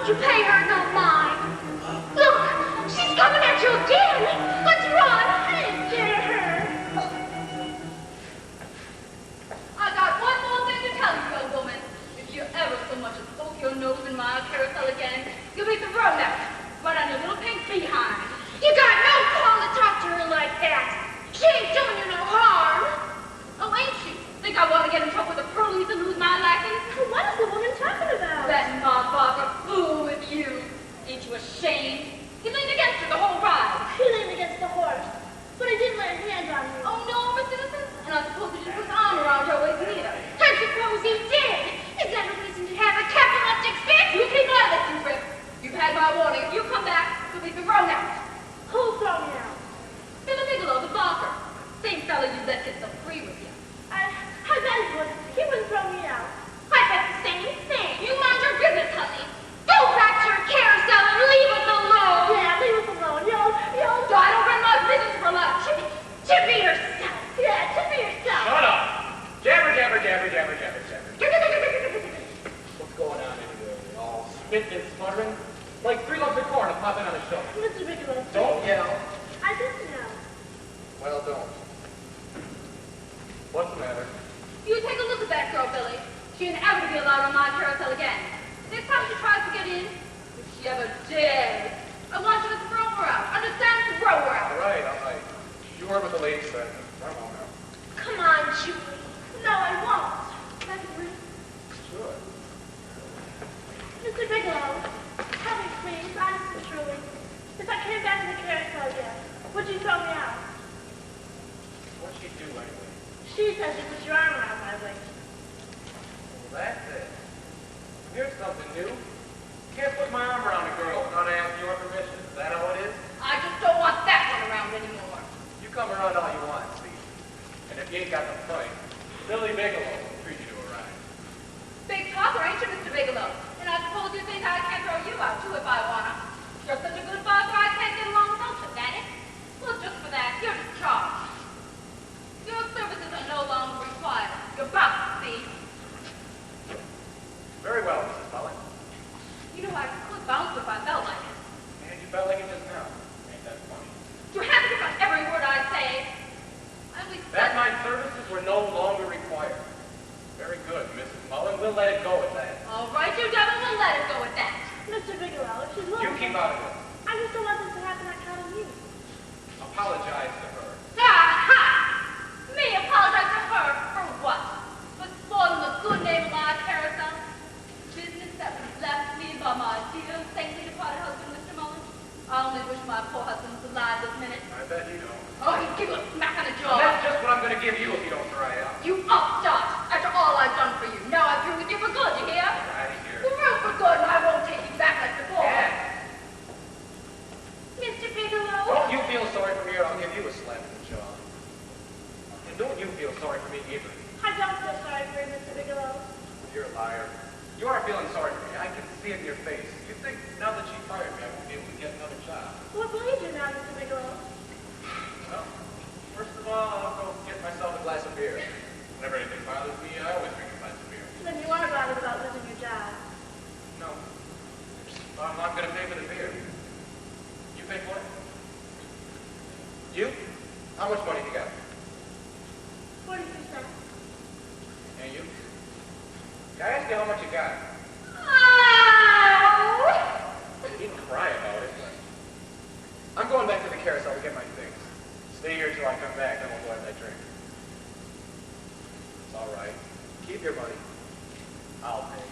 Don't you pay her no mind. Look, she's coming at you again. Let's run and get her. I got one more thing to tell you, young woman. If you ever so much as poke your nose in my carousel again, you'll be thrown out, right on your little pink behind. You got no call to talk to her like that. She ain't doing you no harm. Oh, ain't she? Think I want to get in trouble with the police and lose my license? What is the woman talking about? That motherfucker fool with you. Ain't you ashamed? He leaned against her the whole ride. He leaned against the horse, but he didn't lay a hand on you. Oh, no, Miss Innocent? And I suppose he just put his arm around your waist neither. I suppose he did. Is that a reason to have a capitalistic fit? You keep my listening, Rip. You've had my warning. If you come back, you'll be thrown out. Who's thrown you out? Billy Bigelow, the barker. Same fella you let get so free with you. How's that good? He wouldn't throw me out. I said the same thing. You mind your business, honey. Go back to your carousel and leave us alone. Yeah, leave us alone. Yo. I don't run my business for lunch. To be yourself. Yeah, to be yourself. Shut up. Jabber. What's going on anyway? All spitting and sputtering? Like 3 lumps of corn to pop in on a show. Mr. Bigelow. Don't yell. I didn't know. Well, don't. What's the matter? You take a look at that girl, Billy. She ain't ever to be allowed on my carousel again. Next time she tries to get in, if she ever did, I want you to throw her out. Understand? Throw her out. All right. You heard what the lady said. Run on now. Come on, Julie. No, I won't. That's rude. Sure. Mr. Bigelow, tell me, please, honest and truly, if I came back to the carousel again, would you throw me out? What'd she do anyway? She said you put your arm around my waist. Well, that's it. Here's something new. Can't put my arm around a girl without asking your permission. Is that how it is? I just don't want that one around anymore. You come around all you want, Steve. And if you ain't got the fight, Billy Bigelow will treat you to a ride. Big talker, ain't you, Mr. Bigelow? And I suppose you think I can't throw you out, too, if I wanna. You're such a good father, I can't get along without you, Danny. Well, just for that, you're discharged. Your services are no longer required. You're bounced, see? Very well, Mrs. Pollock. You know, I could bounce if I felt like it. And you felt like it just now. Ain't that funny? You have to pick on every word I say. That my services were no longer required. Very good, Mrs. Mullen. We'll let it go at that. All right, you devil, we'll let it go at that. Mr. Bigelow, if she's willing. You keep out of it. I just don't want this to happen on account of you. Apologize to her. Ha! Me apologize to her for what? For spoiling the good name of my carousel? Business that was left me by my dear, saintly departed husband, Mr. Mullen? I only wish my poor husband was alive this minute. I bet you don't. Oh, he'd give you a smack on the jaw. And that's just what I'm going to give you if you don't dry out. You upstart! After all I've done for you, now I'm through with you for good, you hear? Right here. Through for good, and I won't take you back like before. Yeah. Mr. Bigelow. Don't you feel sorry for me or I'll give you a slap in the jaw. And don't you feel sorry for me either. I don't feel sorry for you, Mr. Bigelow. You're a liar. You are feeling sorry for me. I can see it in your face. You think now that she fired me, I won't be able to get another job. What will you do now, Mr. Bigelow? Well, first of all, I'll go get myself a glass of beer. Whenever anything bothers me, I always drink a glass of beer. Then you are bothered about losing your job. No. I'm not going to pay for the beer. You pay for it? You? How much money you got? 40%. And you? Can I ask you how much you got? Oh! You needn't cry about it. I'm going back to the carousel to get my things. Stay here till I come back, then we'll go have that drink. It's all right. Keep your money. I'll pay.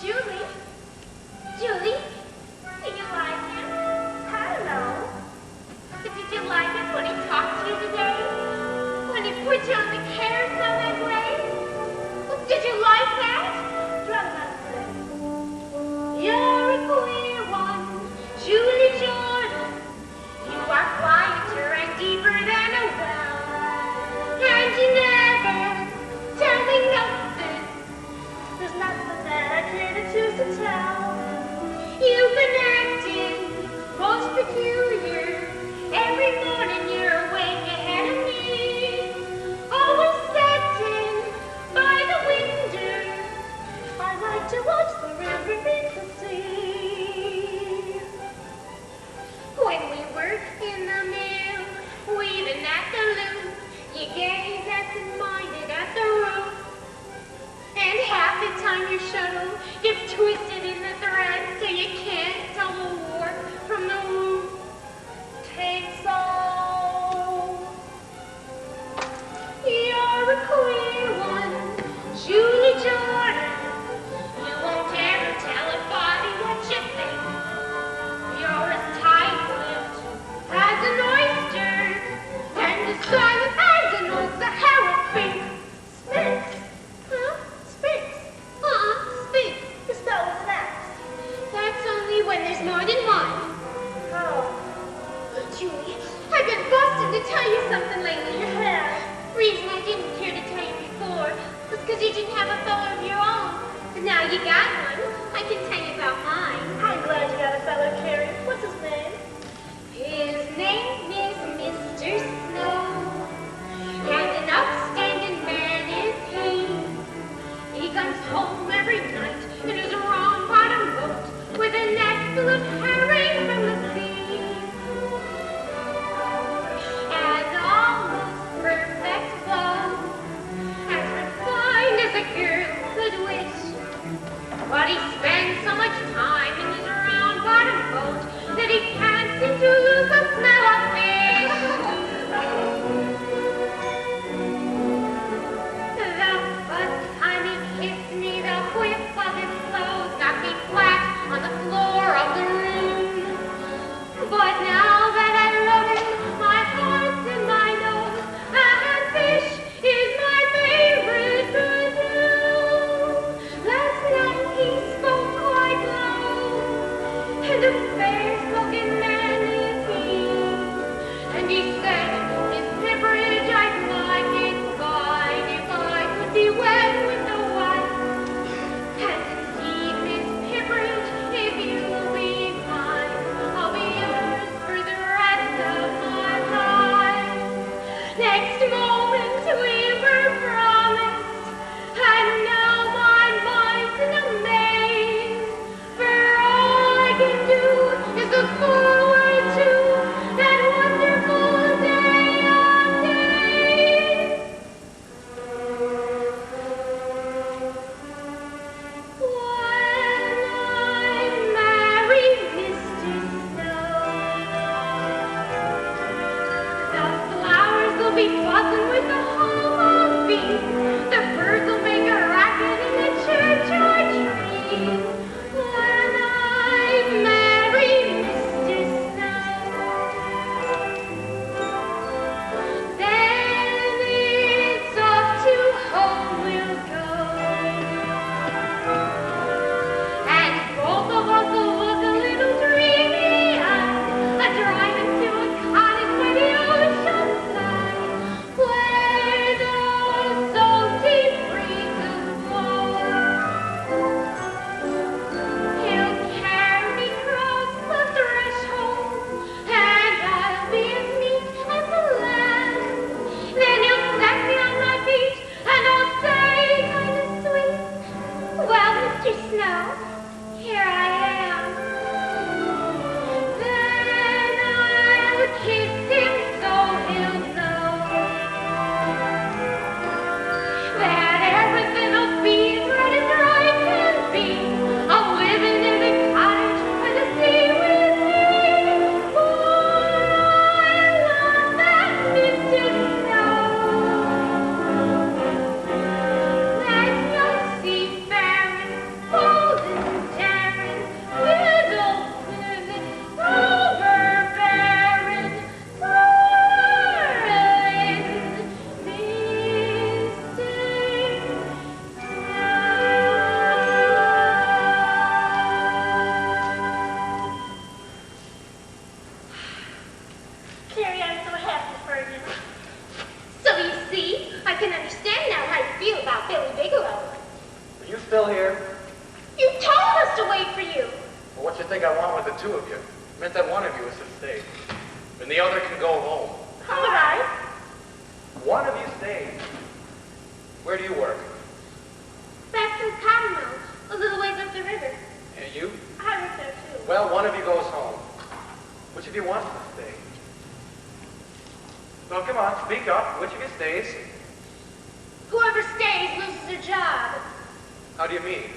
Julie? Julie? Did you like him? Hello. Did you like him when he talked to you today? You gaze absent-minded at the roof, and half the time your shuttle gets twisted in the thread so you can't tell the warp from the roof. Take so. You're a queer one, Julie Jordan. You won't ever tell a body what you think. You're as tight-lipped as an oyster, and as silent as an old Sahara pink. Sphinx? Huh? Sphinx? Sphinx. You spell with an X. That's only when there's more than one. Oh. Julie, I've been busting to tell you something lately. You have. Reason I didn't care to tell you before was because you didn't have a fellow of your own. But now you got one. I can tell you about mine. I'm glad you got a fellow, Carrie. What's his name? His name is Mr. Snow, and an upstanding man is he. He comes home every night in his wrong bottom boat with a net full of herring from the sea. As almost perfect love, as refined as a girl could wish. But he spends so much time in his round bottom boat that he can't seem to lose the smell of fish. The first time he kissed me, the whip of his clothes knocked me flat on the floor of the room. But now that I love him, my heart's in my nose, and fish is my favorite food too. Last night he spoke quite low, and a fair-spoken man is he. And he said, Miss Pepperidge, I'd like it fine if I could be wed with the wife. And indeed, Miss Pepperidge, if you'll be mine, I'll be yours for the rest of my life. Next moment we were promised, and now my mind's in a maze. For all I can do is look forward to that wonderful day of days. When I marry Mr. Snow, the flowers will be buzzing with the hum of bees. The birds will make a racket in the churchyard tree. When I marry Mr. Snow, then it's off to home we'll go. And both of us will look a little dreamy-eyed, a-driving to a cottage by the ocean side, where the salty breezes blow. He'll carry me across the threshold, and I'll be as meek as a lamb. Then he'll set me on my feet, and I'll say kind of sweet, well, Mr. Snow, here I am. Then I'll kiss him so he'll know that everything'll be as right as right can be. I'm living in the cottage by the sea with me. For I love that Mr. Snow. There's no seafaring, bold and daring, fiddle pivot, overbearing, whirling Mr. Carrie, I'm so happy for you. So you see, I can understand now how you feel about Billy Bigelow. Are you still here? You told us to wait for you. Well, what you think I want with the two of you? It meant that one of you is to stay, and the other can go home. All right. One of you stays. Where do you work? Back to the cotton mill, a little ways up the river. And you? I work there too. Well, one of you goes home. Which of you wants to stay? So come on, speak up. Which of you stays? Whoever stays loses their job. How do you mean?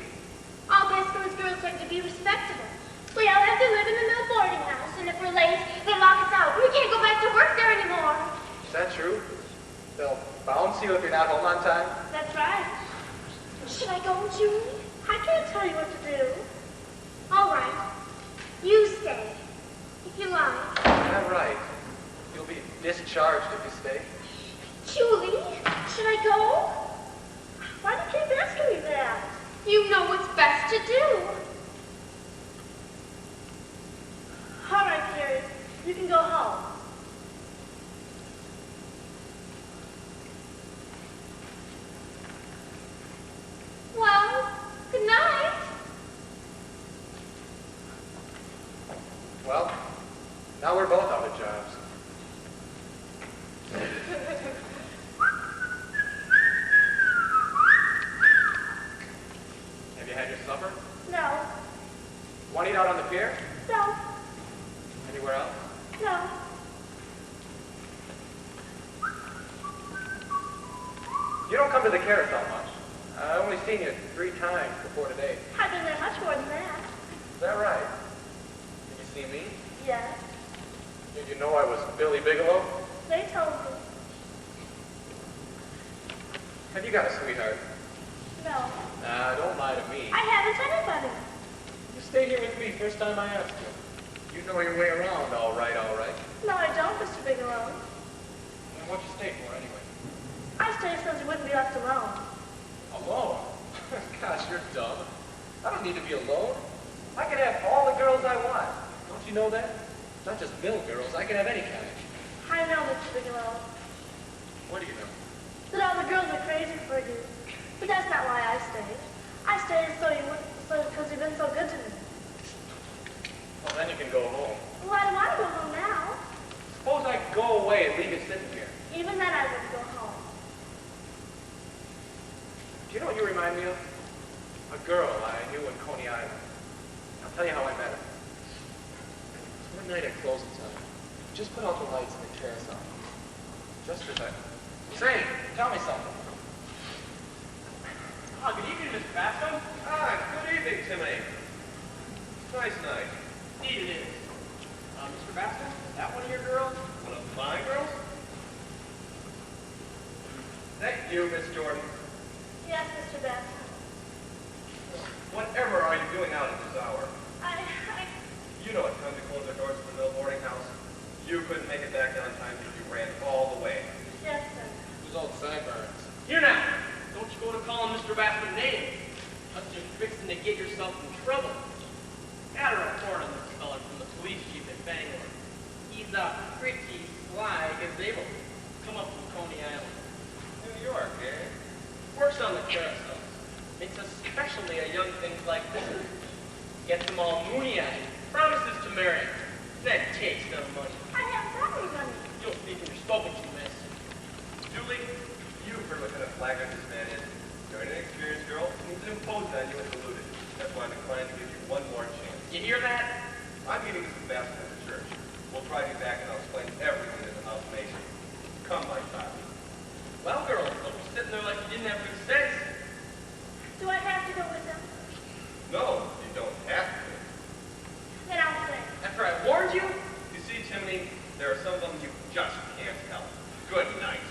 All best girls like to be respectable. We all have to live in the mill boarding house, and if we're late, they lock us out. We can't go back to work there anymore. Is that true? They'll bounce you if you're not home on time? That's right. Should I go, Julie? I can't tell you what to do. All right. You stay. If you like. Yeah, right. You'll be discharged if you stay. Julie, should I go? Why do you keep asking me that? You know what's best to do. All right, Carrie. You can go home. Well, good night. Well, now we're both out of jobs. Have you had your supper? No. Want to eat out on the pier? No. Anywhere else? No. You don't come to the Carousel much. I've only seen you 3 times before today. I've been there much more than that. Is that right? Did you see me? Yes. Did you know I was Billy Bigelow? They told me. Have you got a sweetheart? No. Nah, don't lie to me. I haven't anybody. You stayed here with me first time I asked you. You know your way around, all right, all right. No, I don't, Mr. Bigelow. And what'd you stay for anyway? I stayed so you wouldn't be left alone. Alone? Gosh, you're dumb. I don't need to be alone. I can have all the girls I want. Don't you know that? Not just mill girls. I can have any kind. I know, Mr. Bigelow, What do you know? that all the girls are crazy for you. But that's not why I stayed. I stayed because you've been so good to me. Well, then you can go home. Well, I don't want to go home now. Suppose I go away and leave you sitting here. Even then, I wouldn't go home. Do you know what you remind me of? A girl I knew in Coney Island. I'll tell you how I met her. One night at closing time, just put out the lights in the carousel. Just as I... Say, tell me something. Oh, good evening, Mr. Bascom. Ah, good evening, Timmy. Nice night. Indeed it is. Mr. Bascom, is that one of your girls? One of my girls? Thank you, Miss Jordan. Yes, Mr. Best. Whatever are you doing out at this hour? You know it's time to close our doors to the mill boarding house. You couldn't make it back down in time because you ran all the way. Yes, sir. Who's all the sideburns? Here now. Don't you go to calling Mr. Bascom names. Unless you're fixing to get yourself in trouble. Got a report on this fella from the police chief at Bangor. He's a pretty sly gazebo. Come up from Coney Island. New York, eh? Works on the carousel. Makes especially a young things like this. Gets them all moony-eyed. Promises to marry. Then takes their money. I haven't got any money. You'll speak when you're spoken to, miss. Julie, you heard what kind of blackguard this man is. You're an inexperienced girl, and he's imposed on you and deluded. That's why I'm inclined to give you one more chance. You hear that? I'm meeting Mrs. Baskin at the church. We'll drive you back and I'll explain everything in the malformation. Come, my child. Well, girls, don't be sitting there like you didn't have any sense. Do I have to go with them? No, you don't have to. Then I'll stay. After I warned you? You see, Timmy, there are some things you just can't help. Good night.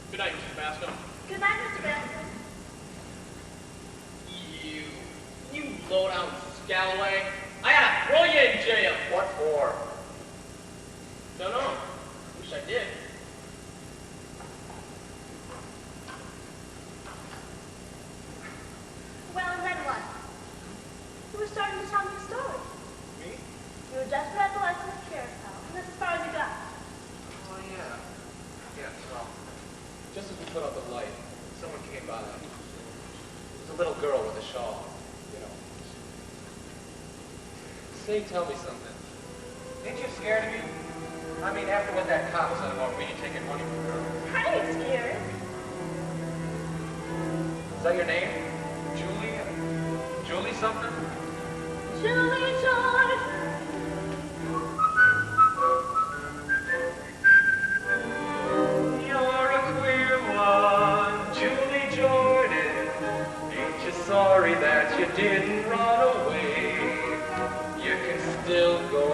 Good night, Mr. Bascom. Good night, Mr. Baskin. You low-down scallaway. I gotta throw you in jail. What for? Don't know. Wish I did. Well, and then what? You were starting to tell me a story. Me? You were desperate at the lights of the carousel, and that's as far as you got. Oh, yeah. Yes, well, just as we put out the light, someone came by. It was a little girl with a shawl, you know. Say, tell me something. Ain't you scared of me? I mean, after what that cop said about me taking money from girls. I ain't scared. Is that your name? Julie? Julie something? Julie George. didn't run away. You can still go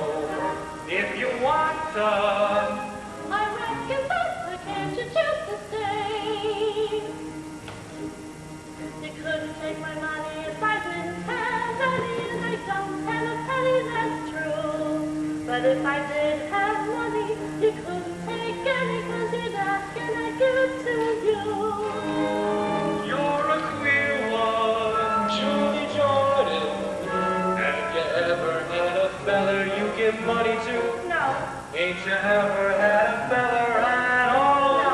if you want to. I reckon that's why can't you choose to stay? You couldn't take my money if I didn't have any, and I don't have a penny, that's true. But if I did have money, you couldn't take any, 'cause you'd ask and I'd give it to you. You're a queer one, Julie Jordan. Have you ever had a feller you give money to? No. Ain't you ever had a feller at all? No.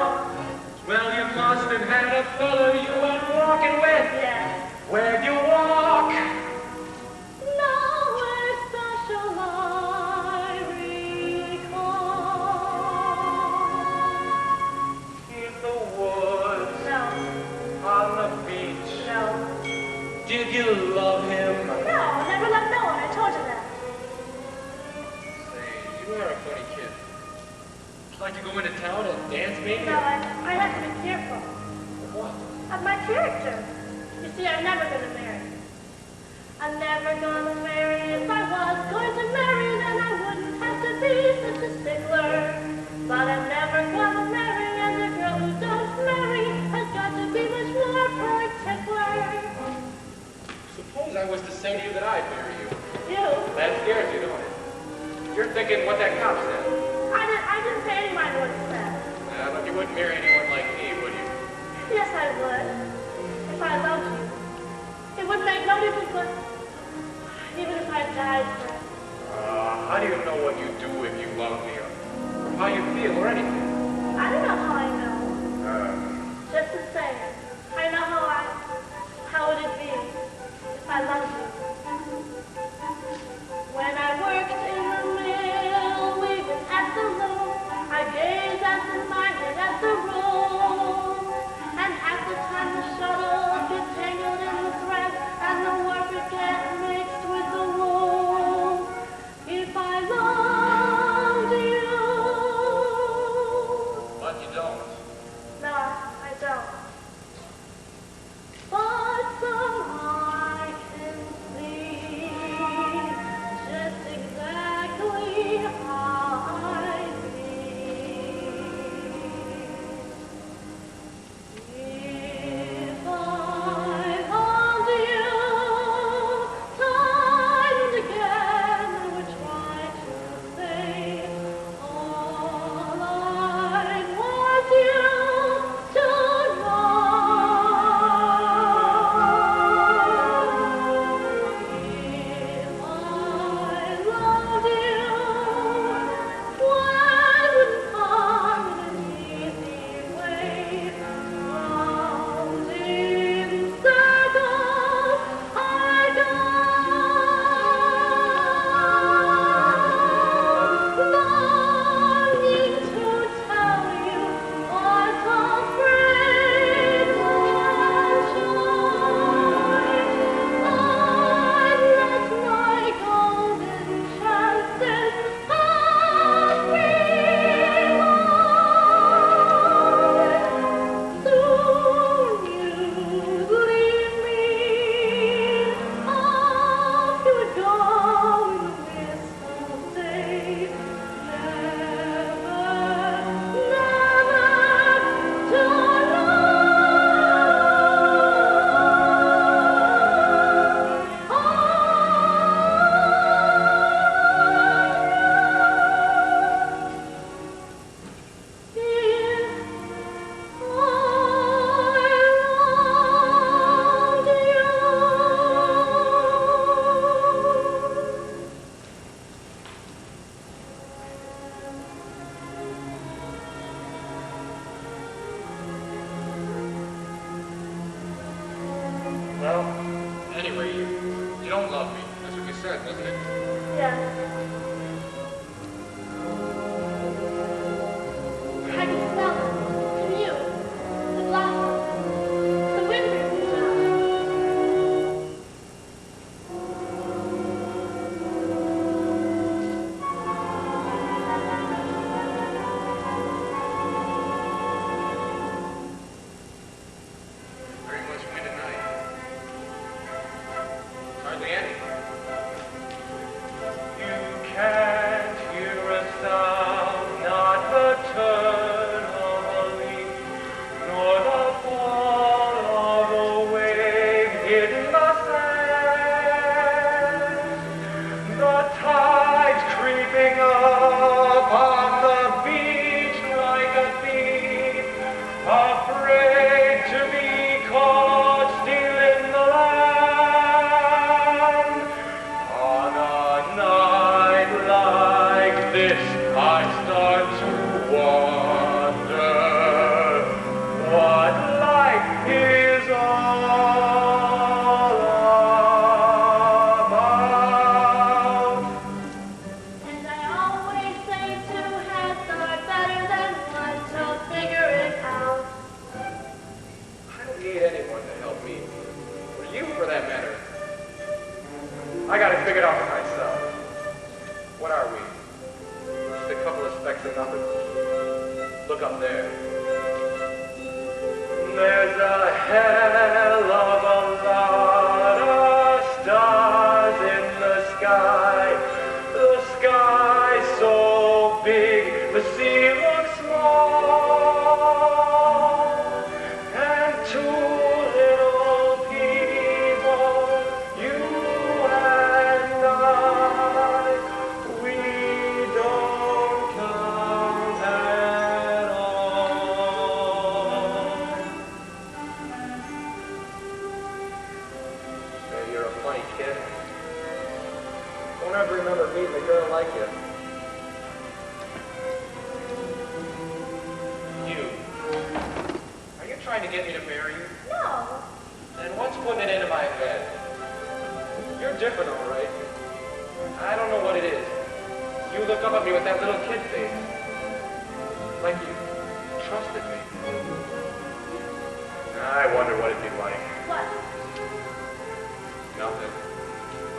Well, you must have had a feller you went walking with. Yes. Where'd you walk? Nowhere special I recall. In the woods, No. on the beach. No. Did you love him? No, never loved no one. I told you that. Say, you are a funny kid. Like to go into town and dance, maybe? No, I have to be careful What? of my character. You see, I'm never going to marry. I'm never going to marry. If I was going to marry, then I wouldn't have to be such a stickler. But I'm never going to marry, and the girl who don't marry has got to be much more particular. Suppose I was to say to you that I'd marry you. You? That scares you, don't it? You're thinking what that cop said. I didn't say anyone what he said. Yeah, but you wouldn't marry anyone like me, would you? Yes, I would. If I loved you. It would make no difference, but even if I died for it. How do you know what you do if you love me, or how you feel, or anything? I don't know how I know. Just the same. I know how would it be if I loved you. When I worked in the mill, weaving at the loom, I gazed absent-minded at the room, and half the time the shuttle would get tangled in the thread, and the work would get mixed with the wool. If I loved you. But you don't. No, I don't. But somehow I can see just exactly how I feel. If I loved you, time and again I would try to say all I want you to know. If I loved you, why wouldn't come in an easy way? Round in circles I go, longing to tell you what a fragrant joy. I'd let my golden chances pass me by. Soon you'd leave me, off you would go in the mist of day, never to Well, anyway, you don't love me. That's what you said, wasn't it? Yeah. I can smell it from you. The blossoms, the wind Very much wind tonight. Look up there. There's a hell of a lot of stars in the sky. The sky's so big, the sea looks small. And two little people, you and I, we don't count at all. Hey, you're a funny kid. Don't ever remember meeting a girl like you. You. Are you trying to get me to marry you? No. Then what's putting it into my head? You're different, all right. I don't know what it is. You look up at me with that little kid face. Like you trusted me. I wonder what it'd be like. What? Nothing.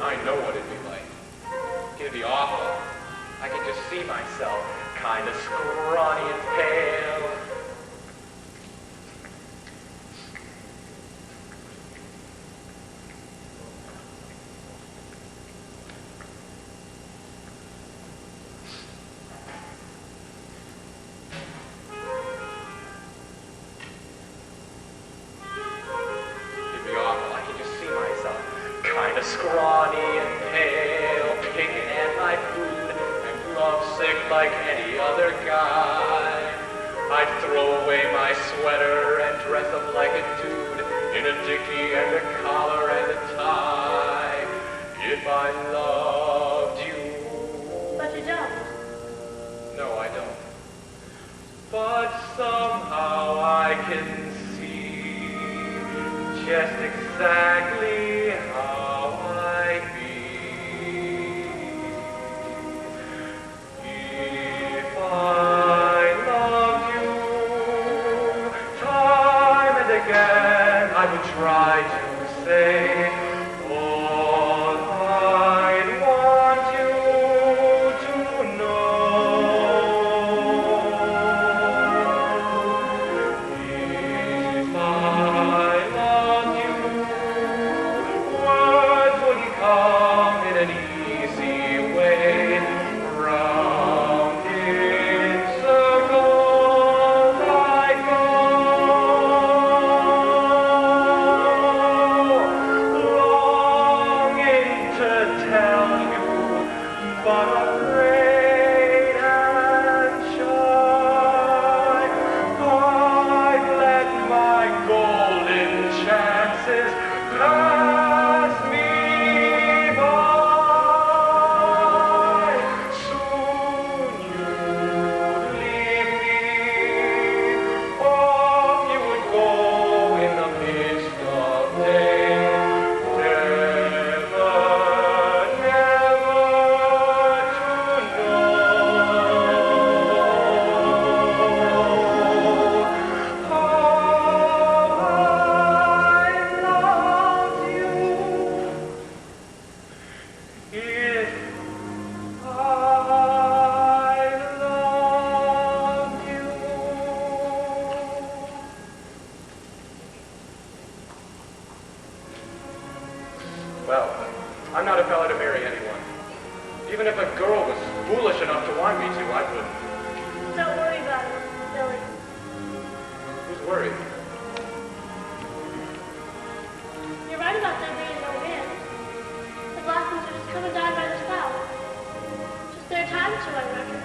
I know what it'd be like. It'd be awful. I could just see myself, kind of scrawny and pale. It'd be awful. I could just see myself, kind of scrawny and pale, picking at my food and lovesick like any other guy. I'd throw away my sweater and dress up like a dude in a dickie and a collar and a tie. If I loved you. But you don't. No, I don't. But somehow I can see just exactly how I'd be. If I loved you, time and again I would try to say all I'd want you to know. If I loved you, words wouldn't come in an easy way. Round in circles I'd go, longing to tell you, but afraid and shy. I'd let my golden chances pass me by. Soon you'd leave me, off you would go in the mist of day. Never, never to know. How I loved you. If I loved you. Well, I'm not a fella to marry anyone. Even if a girl was foolish enough to want me to, I wouldn't. Don't worry about it, Billy. Who's worried? You're right about there being no wind. The blossoms are just coming down by the south. Just their time to, I reckon.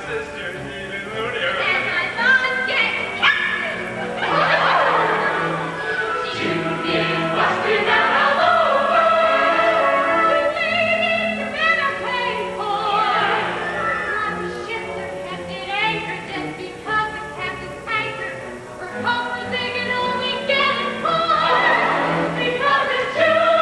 sister's even loonier. And my mom gets captain. Judy's busting out all over. Ladies better pay for. Lots of ships are kept at anchor just because the captain's anchor. For copper they can only get it for. Because it's true.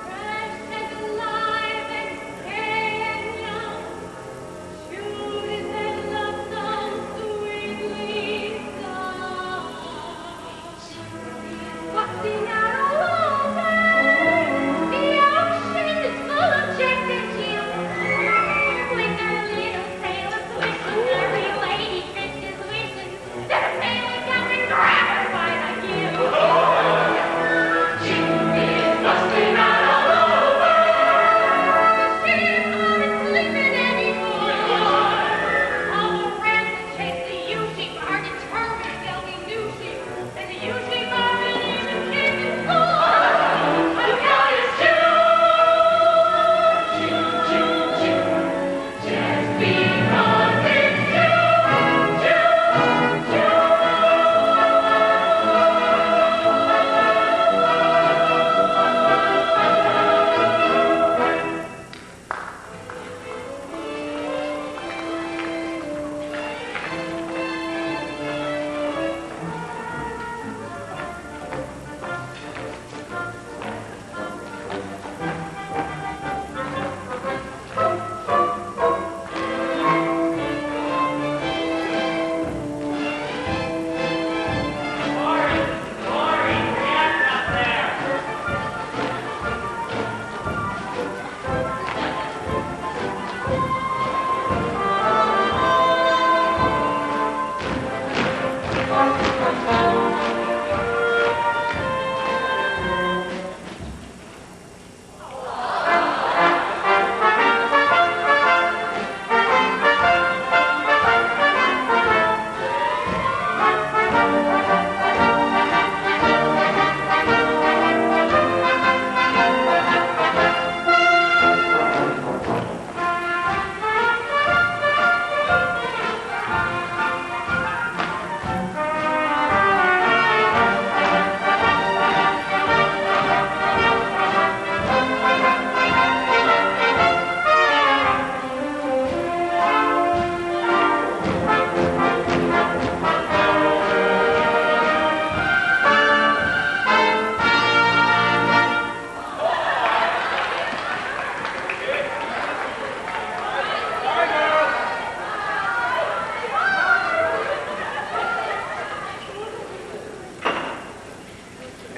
Fresh and alive and gay and young, Judy's that love song sweetly sung. Busting out all over, the ocean is full of Jack and Jill. With their little sailor swishing, every lady fish is wishing that a sailor come and grab her by the gill. Judy's busting out all over. She's not sleeping anymore. All the rats that chase the U-sheep are determined they'll be new sheep, and the U-sheep aren't even keeping score. I've got his Just because it's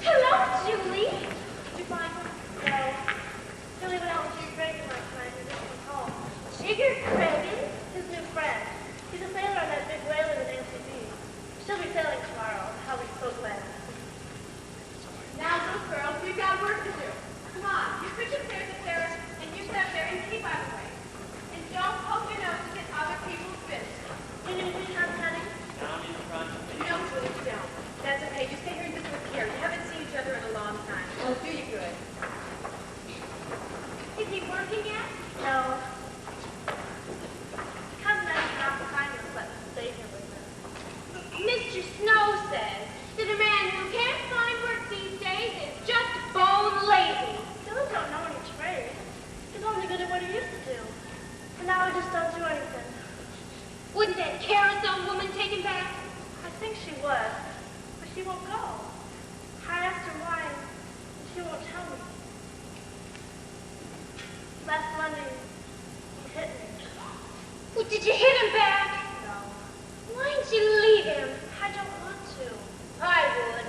Hello, Julie. Did you find him? No. Billy went out with Jigger Cragen last night and just came home. Jigger Cragen? His new friend. He's a sailor on that big whaler with NCB. She'll be sailing tomorrow. I'll be so glad. Now, those girls, we've got work to do. Come on, you switch upstairs to Sarah, and you step there and keep out of the way. And don't poke your noses in other people's business. You need to do something, honey? No, Julie, you don't. That's okay. You stay here and just look here. You haven't seen each other in a long time. It'll do you good. Is he working yet? No. Cousin Eddie's not behind us, but stay here with us. Mr. Snow says that a man who can't find work these days is just bone lazy. Billy don't know any trade. He's only good at what he used to do. And now he just don't do anything. Wouldn't that Carousel woman take him back? I think she would, but she won't go. I asked her why, and she won't tell me. Last Monday, he hit me. Well, did you hit him back? No, Why didn't you leave him? I don't want to. I would.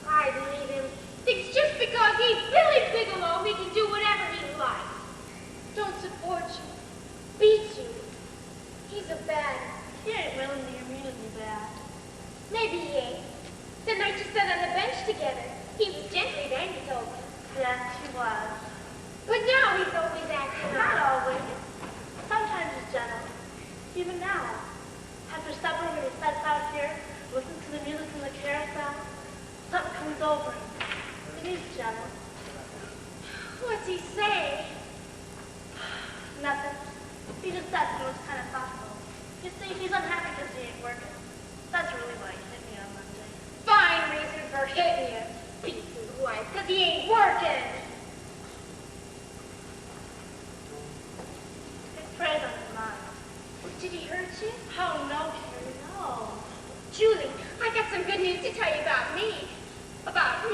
I'd leave him. It's just because he's Billy Bigelow he can do whatever he likes. Don't support you. Beats you. He's a bad. He ain't willing to hear me to be bad. Maybe he ain't. The night you said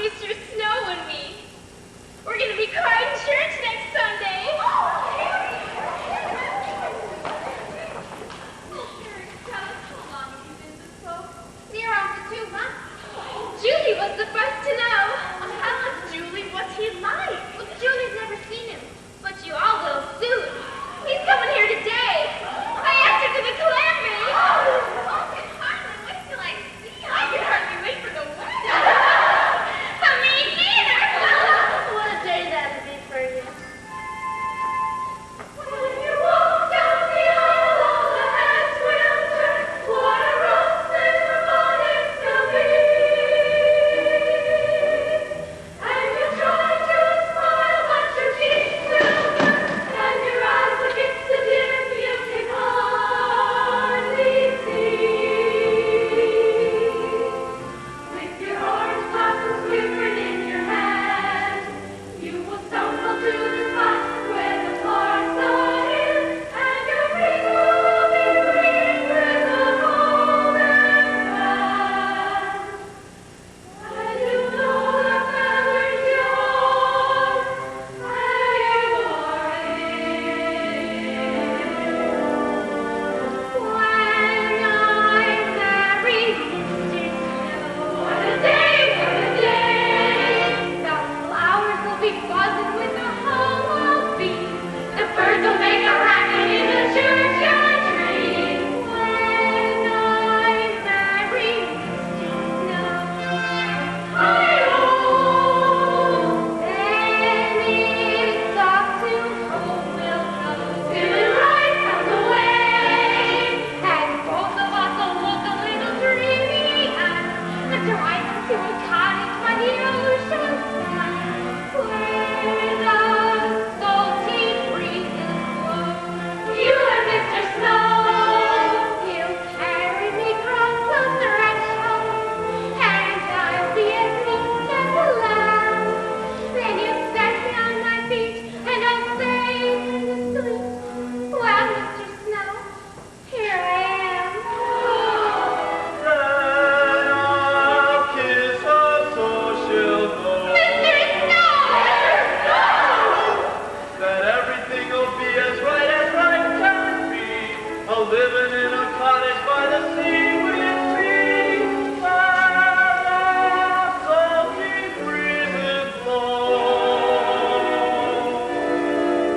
Mr. Snow and me. We're going to be crying in church next Sunday. Tell us, how long have you been this close? Near on to 2 months. Julie was the first to know. How was Julie? What's he like? Well, Julie's never seen him, but you all will soon. He's coming here today. I asked him to the clam meeting. I can hardly wait till I see him. I can hardly wait for the wedding. Me neither. What a day that'd be for you. When you walk down the aisle, all the heads will turn. What a roasting harmonics will be. And you try to smile, but your cheeks will burn. And your eyes look into dim, you can hardly see. With your orange blossoms quivering in your hand, you will stumble to the spot where the parson is, and your feet will be free with a golden band. And you know the feather's yours, and you are his. When I'm married, Mr. Snow, what a day, what a day! The flowers will be buzzing with the hollow bees. The birds will make a racket in the churchyard tree. When I'm married, Mr. Snow, hi-oh! Then it's off to home we'll go. Till right comes away, and both of us will look a little dreamy-eyed, and drive to a cottage by the ocean side, where the salty breezes blow. You and Mr. Snow, he'll carry me across the threshold, and I'll be as neat as a lamb. Then he'll set me on my feet, and I'll say in the sleep, well, Mr. Snow, here I am. Then I'll kiss her so she'll know Mr. Snow! that everything will be as right can be. A living in a cottage by the sea with me, where the salty breezes blow.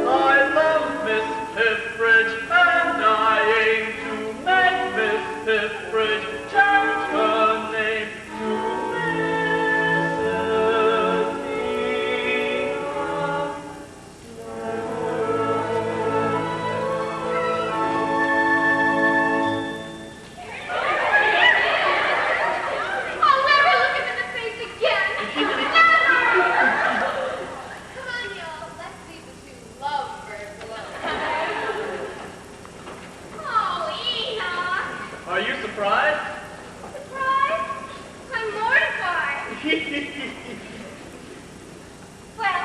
I love Miss Piffridge, and I aim to make Miss Piffridge change her name to Mrs. I'll never look him in the face again. Never. Come on, y'all. Let's leave the 2 lovebirds alone. Oh, Enoch. Are you surprised? Surprised? I'm mortified. Well,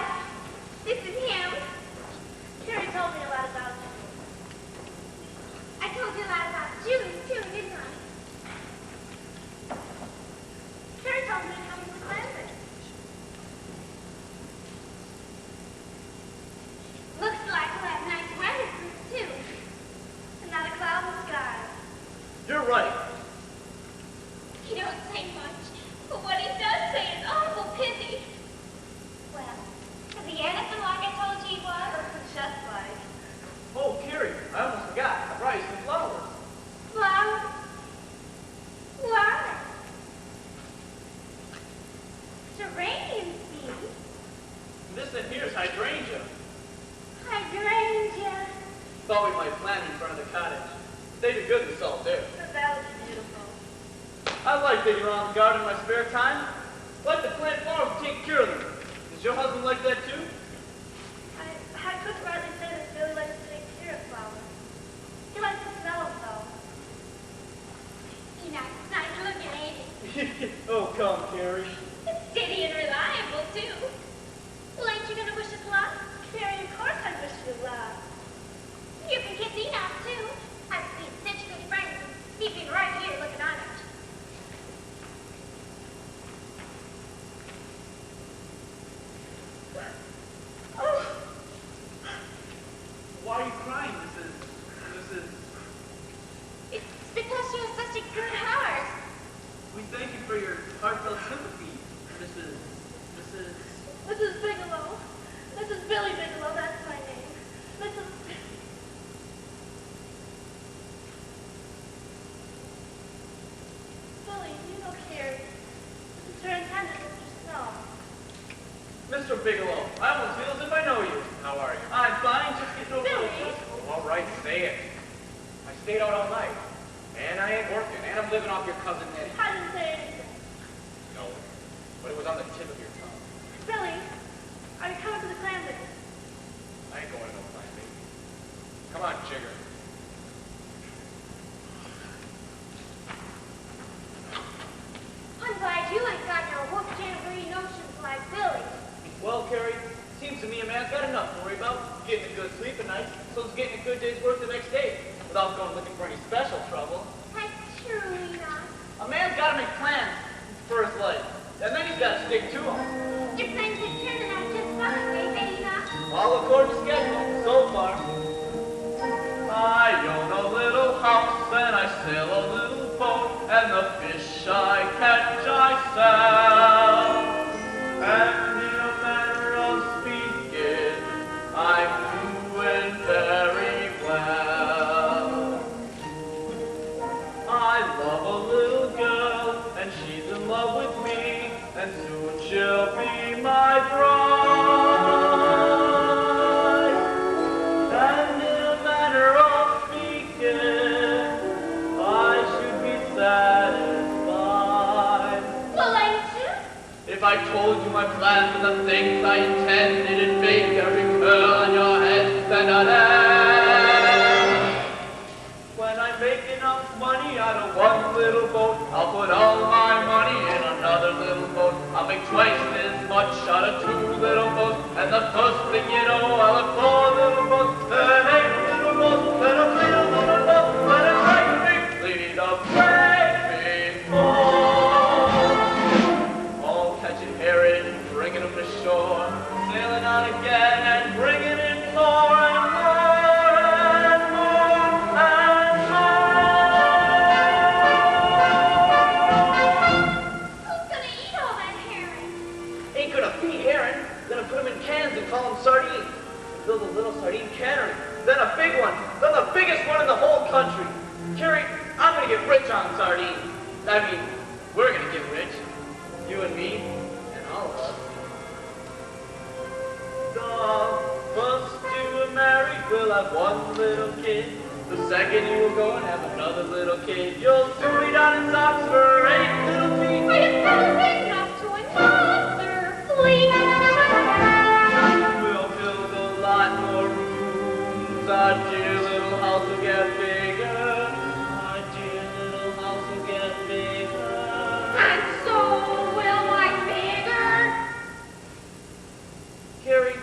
this is him. Carrie told me a lot about you. I told you a lot about Julie, too, didn't I? Carrie told me how he was landed. Looks like we'll have nice weather, too. And not a cloud in the sky. You're right. He don't say much, but what he does say is awful pithy. Well, is he anything like I told you he was? Just like. Oh, Carrie, I almost forgot. I brought you some flowers. Flowers? Why? Geranium seeds? This in here's hydrangea. Hydrangea. Thought we might plant in front of the cottage. They do good in the salt air. But that would be beautiful. I like digging around the garden in my spare time. I like to plant flowers and take care of them. Does your husband like that too? I couldn't rightly say that Billy likes to take care of flowers. He likes to smell them, though. Enoch, it's nice looking, ain't it? Oh, come, Carrie. It's steady and reliable, too. Well, ain't you gonna wish us luck? Carrie, of course I wish you luck. You can kiss Enoch, too. I've been such good friends. He's been right here looking on it. Mr. Bigelow, I almost feel as if I know you. How are you? I'm fine, just getting over Billy. Oh, all right, say it. I stayed out all night. And I ain't working. And I'm living off your cousin Eddie. I didn't say anything. No, but it was on the tip of your tongue. Billy, are you coming to the clam bake? I ain't going to no clam bake. Come on, Jigger. I'm glad you ain't got no hook jamboree notions like Billy. Well, Carrie, seems to me a man's got enough to worry about. Getting a good sleep at night, so he's getting a good day's work the next day, without going looking for any special trouble. That's true, Enoch. A man's got to make plans for his life, and then he's got to stick to them. Your things are turning out just fine, ain't they, Enoch? All according to schedule, so far. I own a little house, and I sail a little boat, and the fish I catch I sell. And in a manner of speaking, I'm doing very well. I love a little girl, and she's in love with me, and soon she'll be my bride. And in a manner of speaking, I should be satisfied. Well, ain't you? If I told you my plans and the things I intend, it'd make every curl on your head stand on end. When I make enough money out of one little boat, I'll put all my money in another little boat. I'll make twice as much out of two little boats, and the first thing you know, I'll have four little boats, then 8 little boats, then a 3 little boat, then a great big fleet of great big boats. All catching herring, bringing them to shore, sailing out again and bringing in more and more and more and more. Who's gonna eat all that herring? Ain't gonna feed herring, gonna put them in cans and call them sardines. Build a little sardine cannery, then a big one, then the biggest one in the whole country. Carrie, I'm gonna get rich on sardines. I mean, we're gonna get rich. You and me, and all of us. The first you were married will have one little kid. The second you will go and have another little kid. You'll soon be down in socks for 8 little feet. Well, you're probably big enough to another fleet. We'll build a lot more rooms. Our dear little house will get bigger. Our dear little house will get bigger. And so will my figure. Carrie,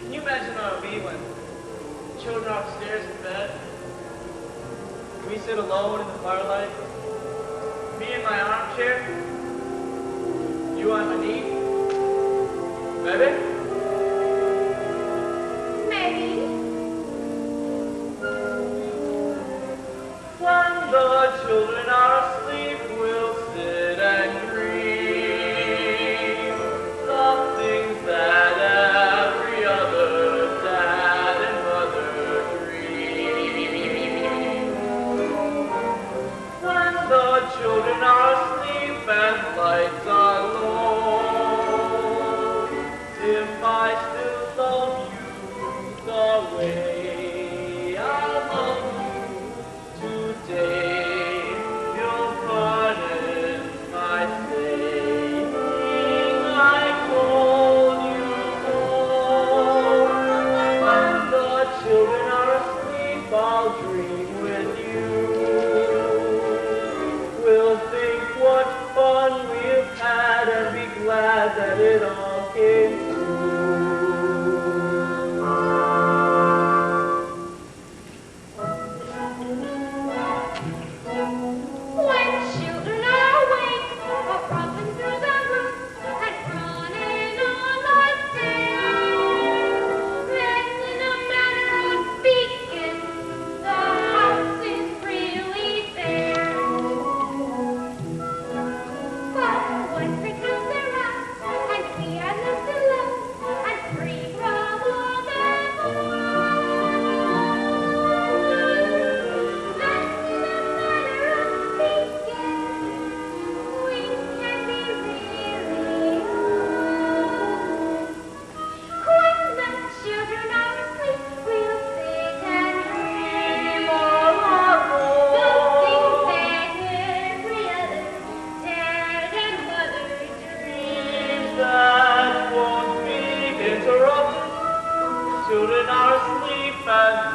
can you imagine how it would be when children are upstairs in bed? We sit alone in the firelight. Me in my armchair. You on my knee. Baby? Maybe. When the children are asleep, we'll sit and dream the things that every other dad and mother dream. When the children are asleep and lights are low, if I still love you the way I love you today, you'll pardon my saying I told you so. When the children are asleep, I'll dream with you. We'll think what fun we've had.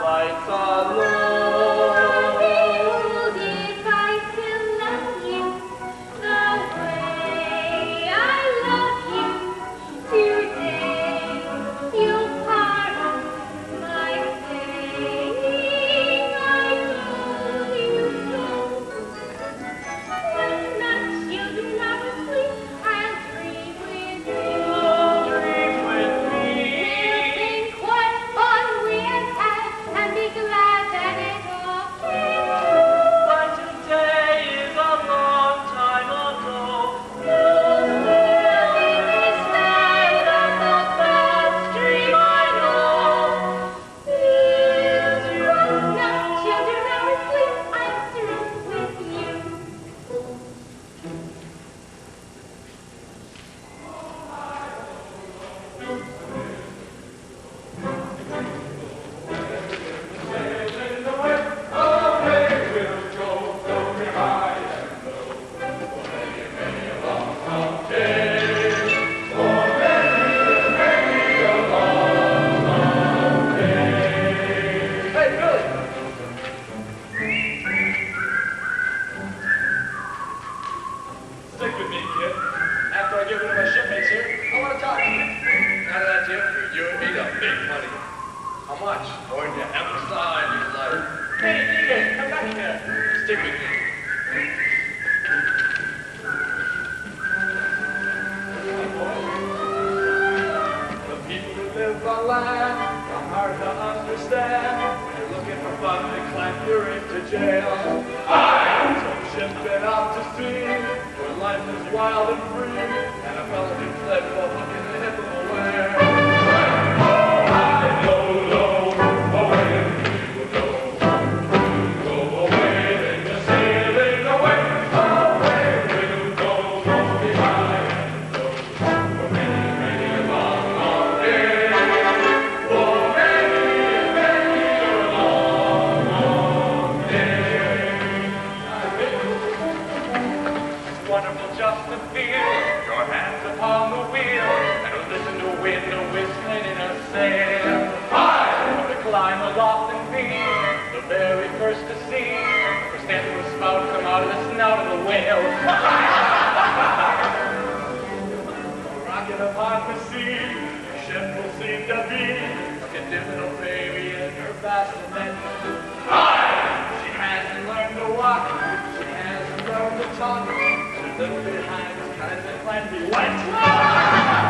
lights are low. If I still love you the way I love you today, you'll pardon my saying I love you so. When the children are asleep, I'll dream with you. Dream with me. We'll think what fun we have had and be glad that it all came. But today is a long time ago. Nothing is right of the best dream I know. Now children are asleep, I'm through with you. Hey, Billy! Stick with me, kid. After I give it to my shipmates here, I want to talk to you. None of that, Jim. You and me got big money. How much? Going to every side you like. Hey, DJ, come back here. Stick with me. The people who live on land are hard to understand. When you're looking for fun, they clamp you into jail. Some ship been out to sea, where life is wild and free, and a fella can flip while looking to hit them away. Low, low, away you go. Go away, then you're sailing away. Away you go, don't be high and low. For many, many a long, long day. For many, many a long, long day. It's wonderful just to feel your hands upon the wheel and to listen to wind whistling in a sail. Or to climb aloft and be the very first to see the standing spout come out of the snout of the whale. Rocking upon the sea, the ship will seem to be like a dim little baby in her bassinet. She hasn't learned to walk, she hasn't learned to talk. She's little behind this kind of plenty white.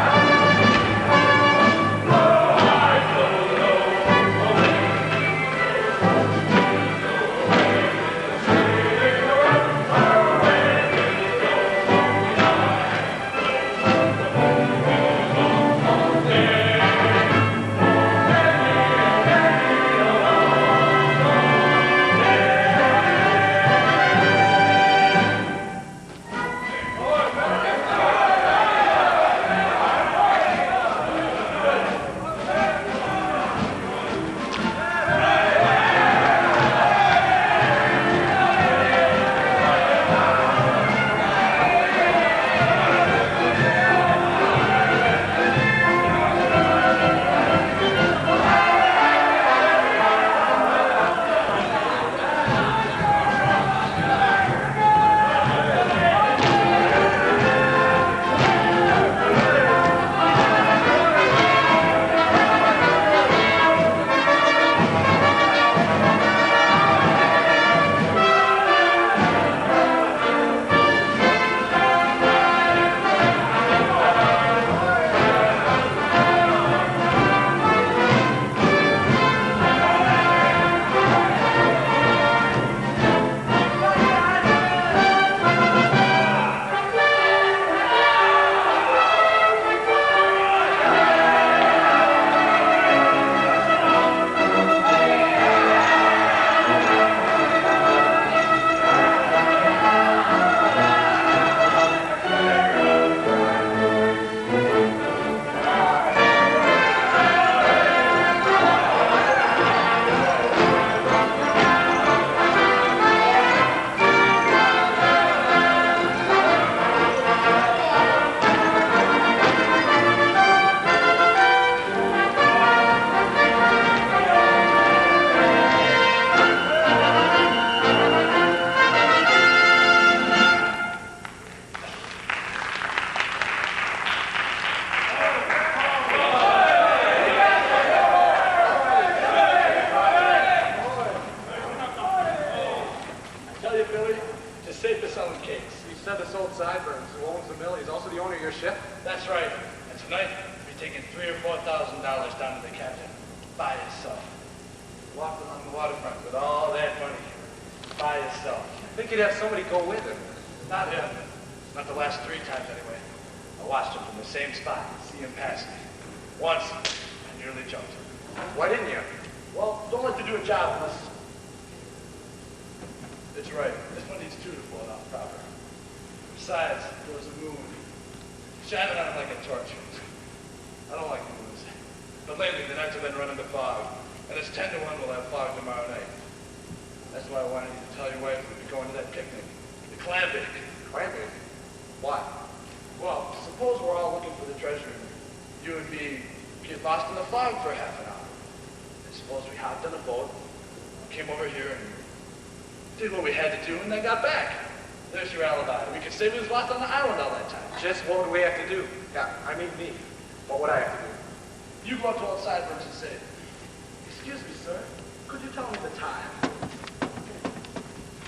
said this old Sideburns, who owns the mill, he's also the owner of your ship? That's right. And tonight, we'll be taking $3,000 or $4,000 down to the captain by himself. Walk along the waterfront with all that money by himself. I think you'd have somebody go with him. Not him. Not the last 3 times anyway. I watched him from the same spot, see him pass me. Once, I nearly jumped him. Why didn't you? Well, don't like to do a job unless... It's right. This one needs 2 to pull it off proper. Besides, there was a moon. Shining on him like a torch. I don't like moons. But lately, the nights have been running to fog. And it's 10 to 1 we'll have fog tomorrow night. That's why I wanted you to tell your wife we'll be going to that picnic. The clam bake. Clam bake? Why? Well, suppose we're all looking for the treasure. You and me get lost in the fog for half an hour. And suppose we hopped on a boat, came over here and did what we had to do and then got back. There's your alibi. We could say we was lost on the island all that time. Just what would we have to do? Yeah, I mean me. What would I have to do? You go up to old Sideburns and say, "Excuse me, sir. Could you tell me the time?"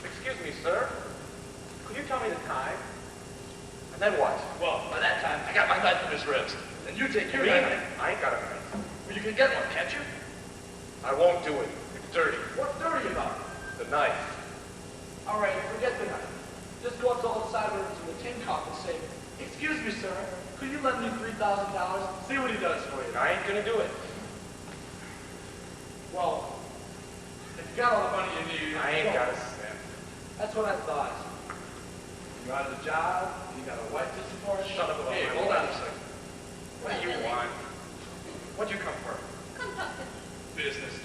Excuse me, sir. Could you tell me the time? And then what? Well, by that time, I got my knife in his ribs. And you take your Me? knife. I ain't got a knife. Well, you can get one, can't you? I won't do it. It's dirty. What's dirty about it? The knife. All right, forget the knife. Just go up to old Sideburns in the tin cup and say, "Excuse me, sir. Could you lend me $3,000? See what he does for you." I ain't gonna do it. Well, if you got all the money you need, I ain't got a cent. That's what I thought. You're out of the job, you got a wife to support. Shut up about Hey, my hold wife. on a second. What do you want? What'd you come for? Come talk to me. Business.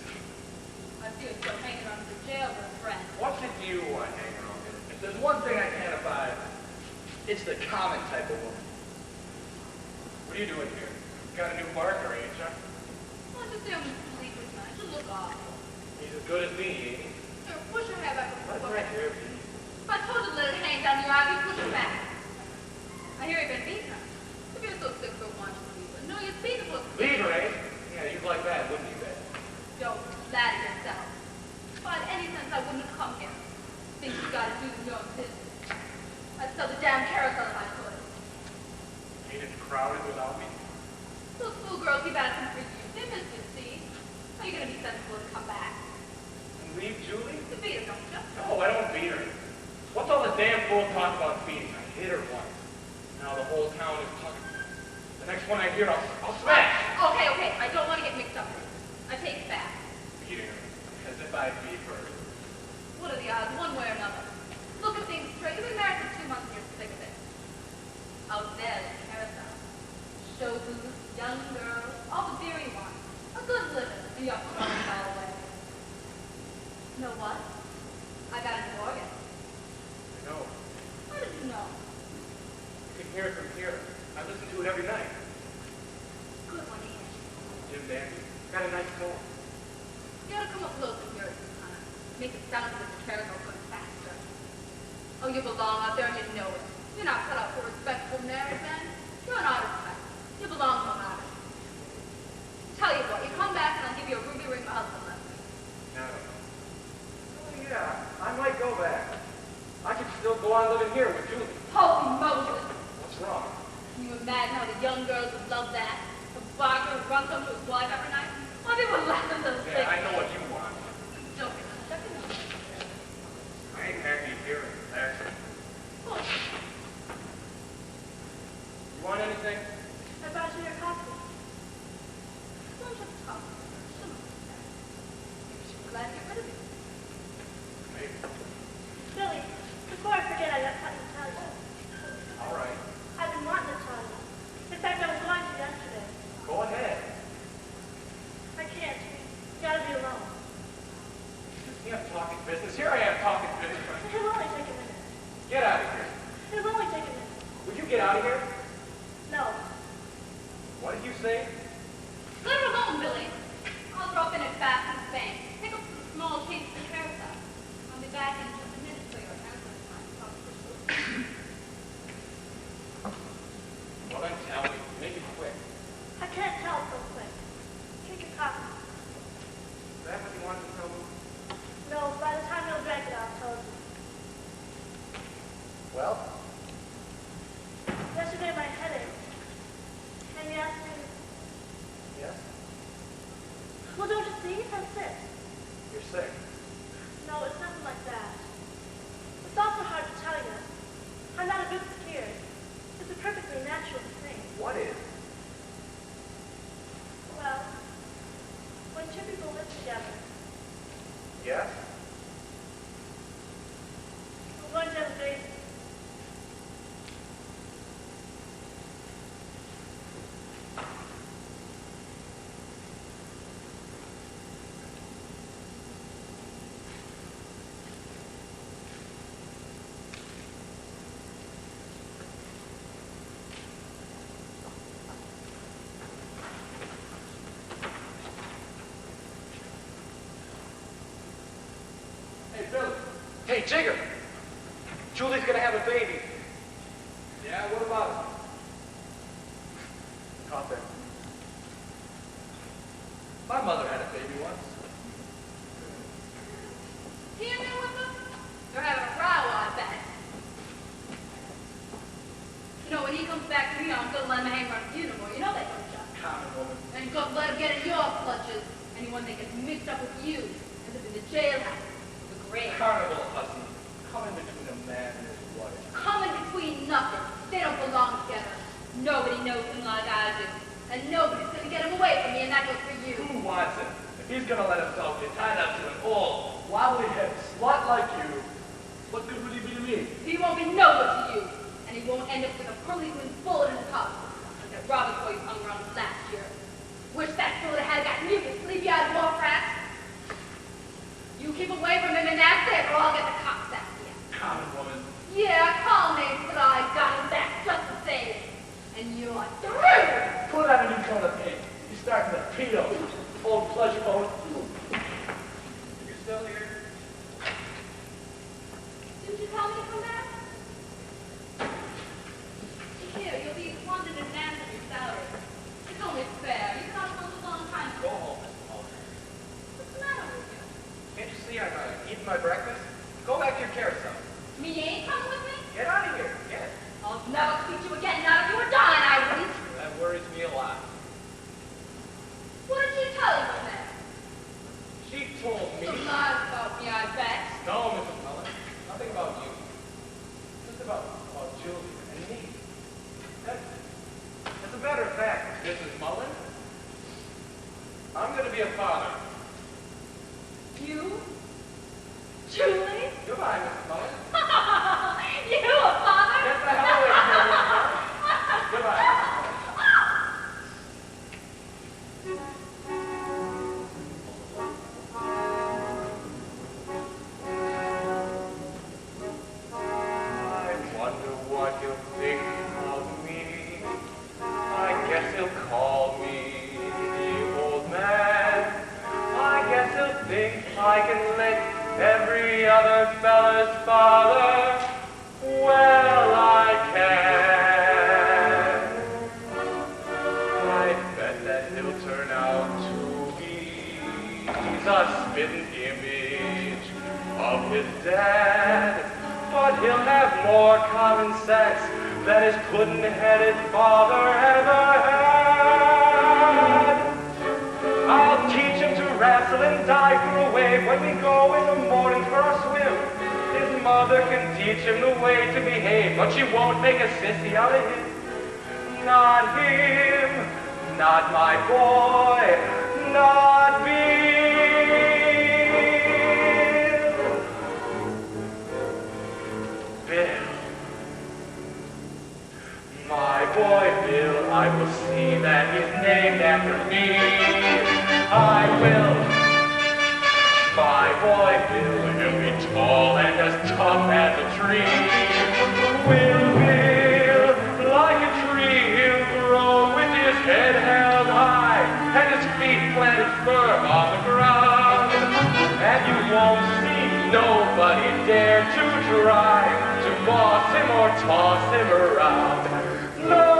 I see you're still hanging on to the jail for a friend. What did you want hanging around here? If there's one thing I can't abide, it's the common type of woman. What are you doing here? Got a new marker, ain't ya? Well, just stay on the sleep with me. You look awful. He's as good as me, ain't he? Here, push your hair back. What's right here, Pete? If I told you to let it hang down your eye, you push it back. I hear you've been beaten her. If you're so sick for one, you leave her. No, you'd be supposed to Leave her, eh? Yeah, you'd like that, wouldn't you, Ben? Don't flatter yourself. If I had any sense, I wouldn't have come here. Things you gotta do in your own business. I'd sell the damn carousel if I could. Ain't it crowded without me? Those schoolgirls keep asking for you. They miss you, see? Are you gonna be sensible to come back? And leave Julie? You beat her, don't you? No, I don't beat her. What's all the damn fool talk about beating? I hit her once. Now the whole town is talking. The next one I hear, I'll smash. Okay. I don't want to get mixed up. I take it back. Beating her. As if I beat her. What are the odds, one way or another? Look at things straight. You've been married for 2 months and you're sick of it. Out there, the carousel. Show booths, young girls, all the beer you want. A good living, and you're throwing it all away. You know what? I got a new organ. I know. How did you know? You can hear it from here. I listen to it every night. Good one, ain't it? Jim Dandy. Got a nice tone. You ought to come up closer here at this time. Make it sound as if the carousel goes faster. Oh, you belong out there and you know it. You're not cut out for respectful married men. You're an artist. You belong to an artist. Tell you what, you come back and I'll give you a ruby ring my husband left me. No. Oh, yeah. I might go back. I could still go on living here with Julie. Holy Moses! What's wrong? Can you imagine how the young girls would love that? A barker who runs home to his wife every night? Why, they would laugh themselves sick. Yeah, I know what you want. Don't get stuck in them. I ain't happy here in there. Oh, You want anything? I brought you your coffee. don't just talk. Shouldn't maybe she'd be glad to get rid of you. Maybe. Billy, before I forget, I got something to tell you. All right. I've been wanting to tell you. In fact, I was going to yesterday. Go ahead. I can't. You gotta be alone. You have talking business. Here I am talking business. It'll only take a minute. Get out of here. It'll only take a minute. Would you get out of here? No. What did you say? Let her alone, Billy. I'll drop in at Fast and Spain. Pick up some small change for the carousel. I'll be back in just a minute for your answer time. Well, then tell me. Make it quick. I can't tell so quick. Drink your coffee. Is that what you wanted to tell me? No, by the time you'll drink it, I'll tell you. Well, say my headache. And he asked me, Yes? well, don't you see? I'm sick. You're sick. No, it's nothing like that. It's also hard to tell you. I'm not a bit scared. It's a perfectly natural thing. What is? Well, when two people live together, Yes? we're going to have a baby. Hey, Billy. Hey, Jigger. Julie's gonna have a baby. Yeah, what about it? Coffin. My mother had a baby once. He in there with them? They're having a row, I bet. You know, when he comes back to me, I'm gonna let him hang around you no more. You know that, don't you? Common woman. And don't let him get in your clutches. Anyone that gets mixed up with you ends up in the jailhouse or the grave. Carnival hussy. Come in between a man and his wife. Come in between nothing. They don't belong together. Nobody knows him like I do. And nobody's gonna get him away from me, and that goes for you. Who wants it? If he's gonna let himself get tied up to an old, wobbly-headed slut like you, what good would he be to me? He won't be no good to you. And he won't end up with a policeman's bullet in his cup. Like that Robin boy hung around last year. Wish that bullet had gotten you, you sleepy-eyed wolf rat. You keep away from him, and that's it, or I'll get the cops after you. Common woman. Yeah, call names, but I got him back just the same. And you're through! Put on a new coat of paint. He's starting to peel. Old pleasure boat. You're still here? Didn't you tell me to come back? Here, you'll be funded in advance of your salary. It's only fair. You've been on for a long time. Go home, Mr. Muller. What's the matter with you? Can't you see I'm eating my breakfast? Go back to your carousel. Me ain't coming with me? Get out of here. Get. I'll never speak to you again, not if you were dying, I wouldn't. That worries me a lot. What did she tell you from there? She told me. Some lies about me, I bet. No, Mrs. Muller. Nothing about you. Just about Julie and me. As a matter of fact, Mrs. Mullen, I'm going to be a father. You? Julie? Goodbye, Mrs. Mullen. You a father? Get the hell away from me, Mrs. Mullen. Goodbye. I wonder what you'll think of me. I guess he'll call me the old man. I guess he'll think I can lick every other fella's father. Well, I can. I bet that he'll turn out to be a spitting image of his dad. But he'll have more common sense than his puddin'-headed father ever had. I'll teach him to wrestle and dive for a wave when we go in the morning for our swim. His mother can teach him the way to behave, but she won't make a sissy out of him. Not him, not my boy, not Bill. Bill. My boy Bill, I will see that he's named after me. I will. My boy Bill, he'll be tall and as tough as a tree. Will Bill, like a tree, he'll grow with his head held high and his feet planted firm on the ground. And you won't see nobody dare to try to boss him or toss him around. No,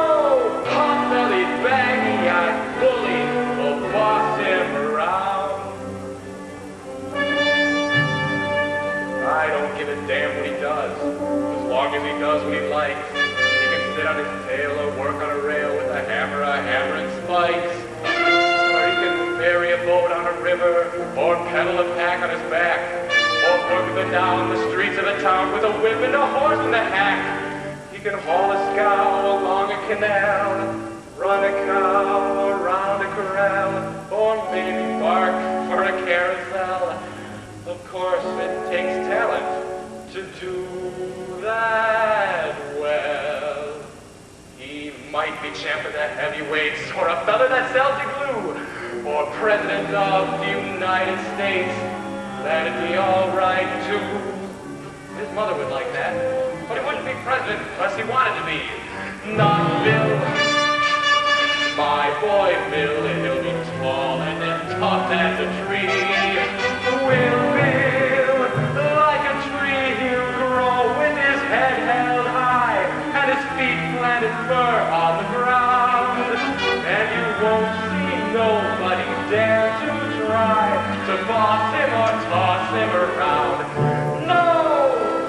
pot-bellied, baggy-eyed bully will boss him around. I don't give a damn what he does. As long as he does what he likes, he can sit on his tail or work on a rail with a hammer and spikes. Or he can ferry a boat on a river or pedal a pack on his back. Or work down the streets of a town with a whip and a horse in the hack. He can haul a scow along a canal, run a cow around a corral, or maybe bark for a carousel. Of course, it takes talent to do that well. He might be champ of the heavyweights, or a fella that sells you glue, or president of the United States. That'd be all right, too. His mother would like that, but he wouldn't be president unless he wanted to be. Not Bill. My boy Bill, he'll be tall and as tough as a tree. Will Bill, like a tree, he'll grow with his head held high and his feet planted firm on the ground. And you won't see nobody dare to try to boss him or toss him around. No!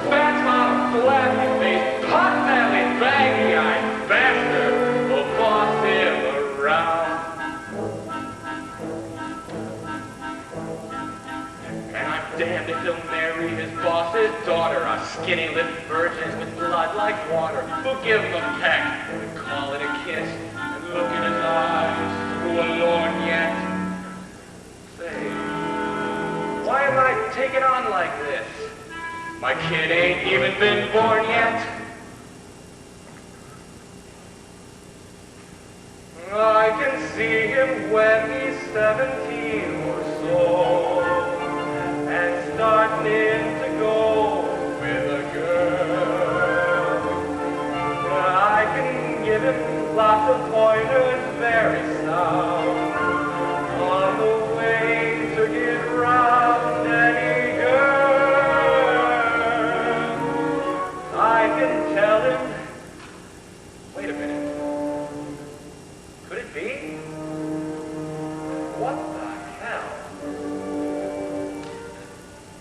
Fat bottom, flabby face, pot belly, baggy-eyed bastard will boss him around. And I'm damned if he'll marry his boss's daughter, a skinny-lipped virgin with blood like water, who'll give him a peck and call it a kiss and look in his eyes through a lorgnette. Say, why am I taking on like this? My kid ain't even been born yet. I can see him when he's 17 or so, and starting in to go with a girl. I can give him lots of pointers, very sound, on the way to get round any girl. I can tell him, wait a minute. Could it be? What the hell?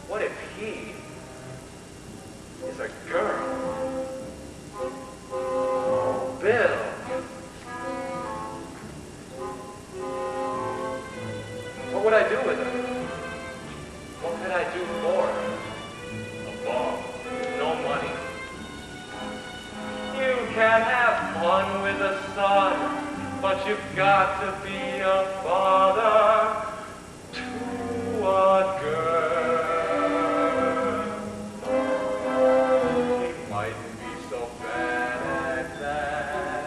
What if he is a girl? Oh, Bill. What would I do with her? What could I do for her? A ball. No money. You can have fun with a son, but you've got to be a father to a girl. He mightn't be so bad at that.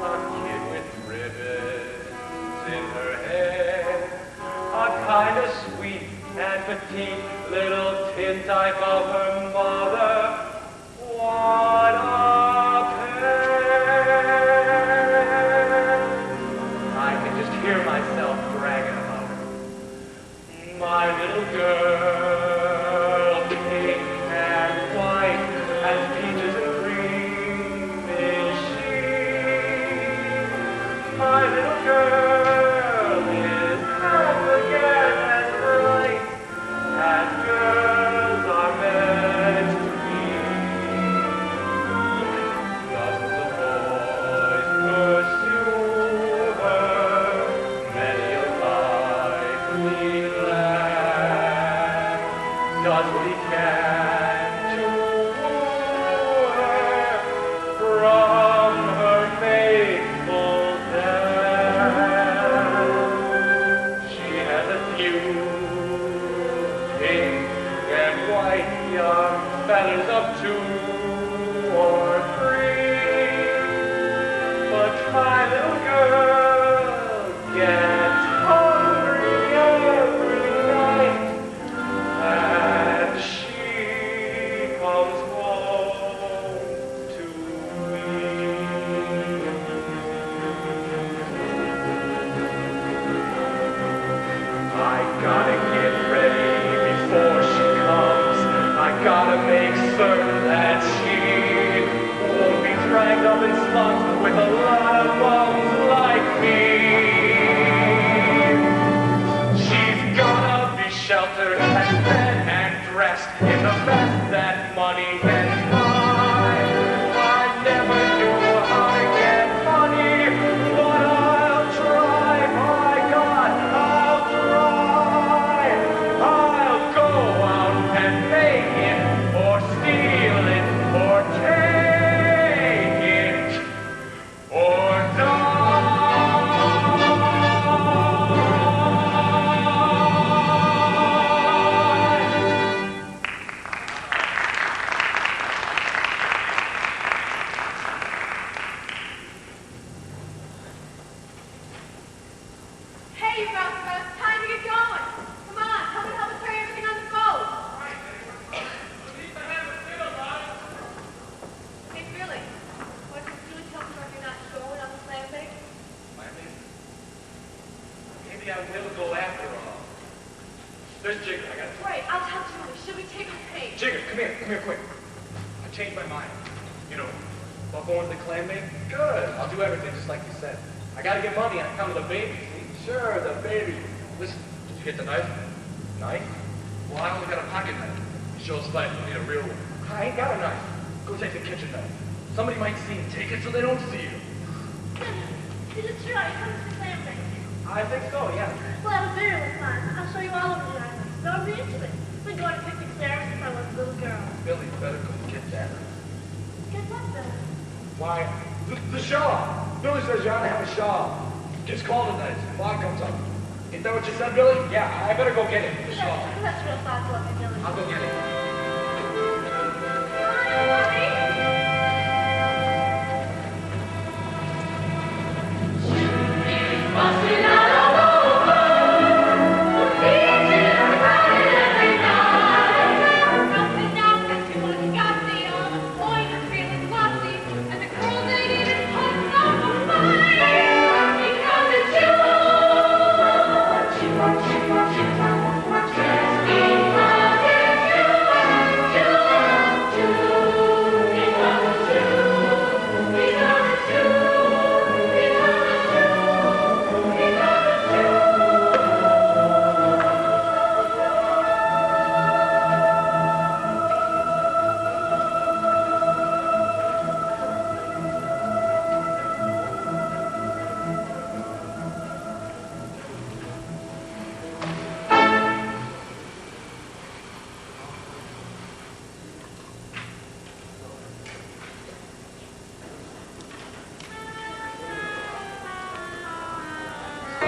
A kid with ribbons in her hair, a kind of sweet and petite little tin type of her mother. What a pair! I can just hear myself bragging about her. My little girl, pink and white as peaches and cream is she. My little girl is half again as bright as girls are meant to be. Dozens of boys pursue her, many a lively lad does what he can to woo her from her faithful dad. She has a few pink and white young fellas of 2 or 3, but my little girl gets hungry every night, and she comes home to me. I gotta get ready before she comes. I gotta make certain that she won't be dragged up in slums with a lot of bums like me. She's gotta be sheltered and fed and dressed in the best that money can buy. I never knew how maybe I would never go after all. There's Jigger. I got it. Right, I'll tell Julie. Should we take her pay? Jigger, come here quick. I changed my mind. You know, about going to the clam bake? Good. I'll do everything just like you said. I gotta get money on account of the baby. See? Sure, the baby. Listen, did you get the knife? Knife? Well, I only got a pocket knife. Shows fight. We need a real one. I ain't got a knife. Go take the kitchen knife. Somebody might see you. Take it so they don't see you. Is it true? I come to the clam bake. I think so, yeah. Well, that was very fun. I'll show you all over the island. Don't be into it. We go on picnics there since I was a little girl. Billy, better go get that. Get what, Bill? Why, the shawl. Billy says you ought to have a shawl. Gets cold tonight. Fog comes up. Ain't that what you said, Billy? Yeah, I better go get it. The shawl. That's real thoughtful of you, Billy. I'll go get it.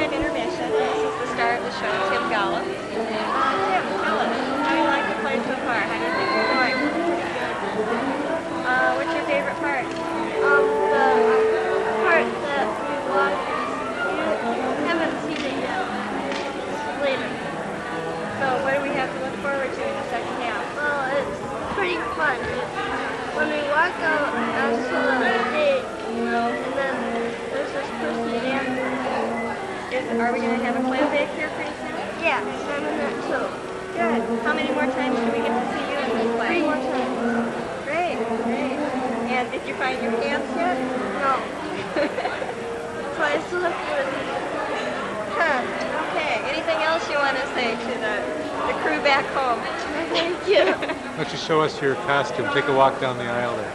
Intermission. This is the star of the show, Tim Gallup. Tim, tell us, how do you like the play so far? How do you think it's going? What's your favorite part? The part that we watched, you haven't seen it yet. Later. So what do we have to look forward to in the second half? Well, it's pretty fun. When we walk out onto the stage, and then there's this person dancing. Are we going to have a clam bake here pretty soon? Yeah, I'm in that too. Good. How many more times do we get to see you in this play? 3 more times. Great, great. And did you find your pants yet? No. So I still have to do it. Huh. Okay. Anything else you want to say to the crew back home? Thank you. Why don't you show us your costume? Take a walk down the aisle there.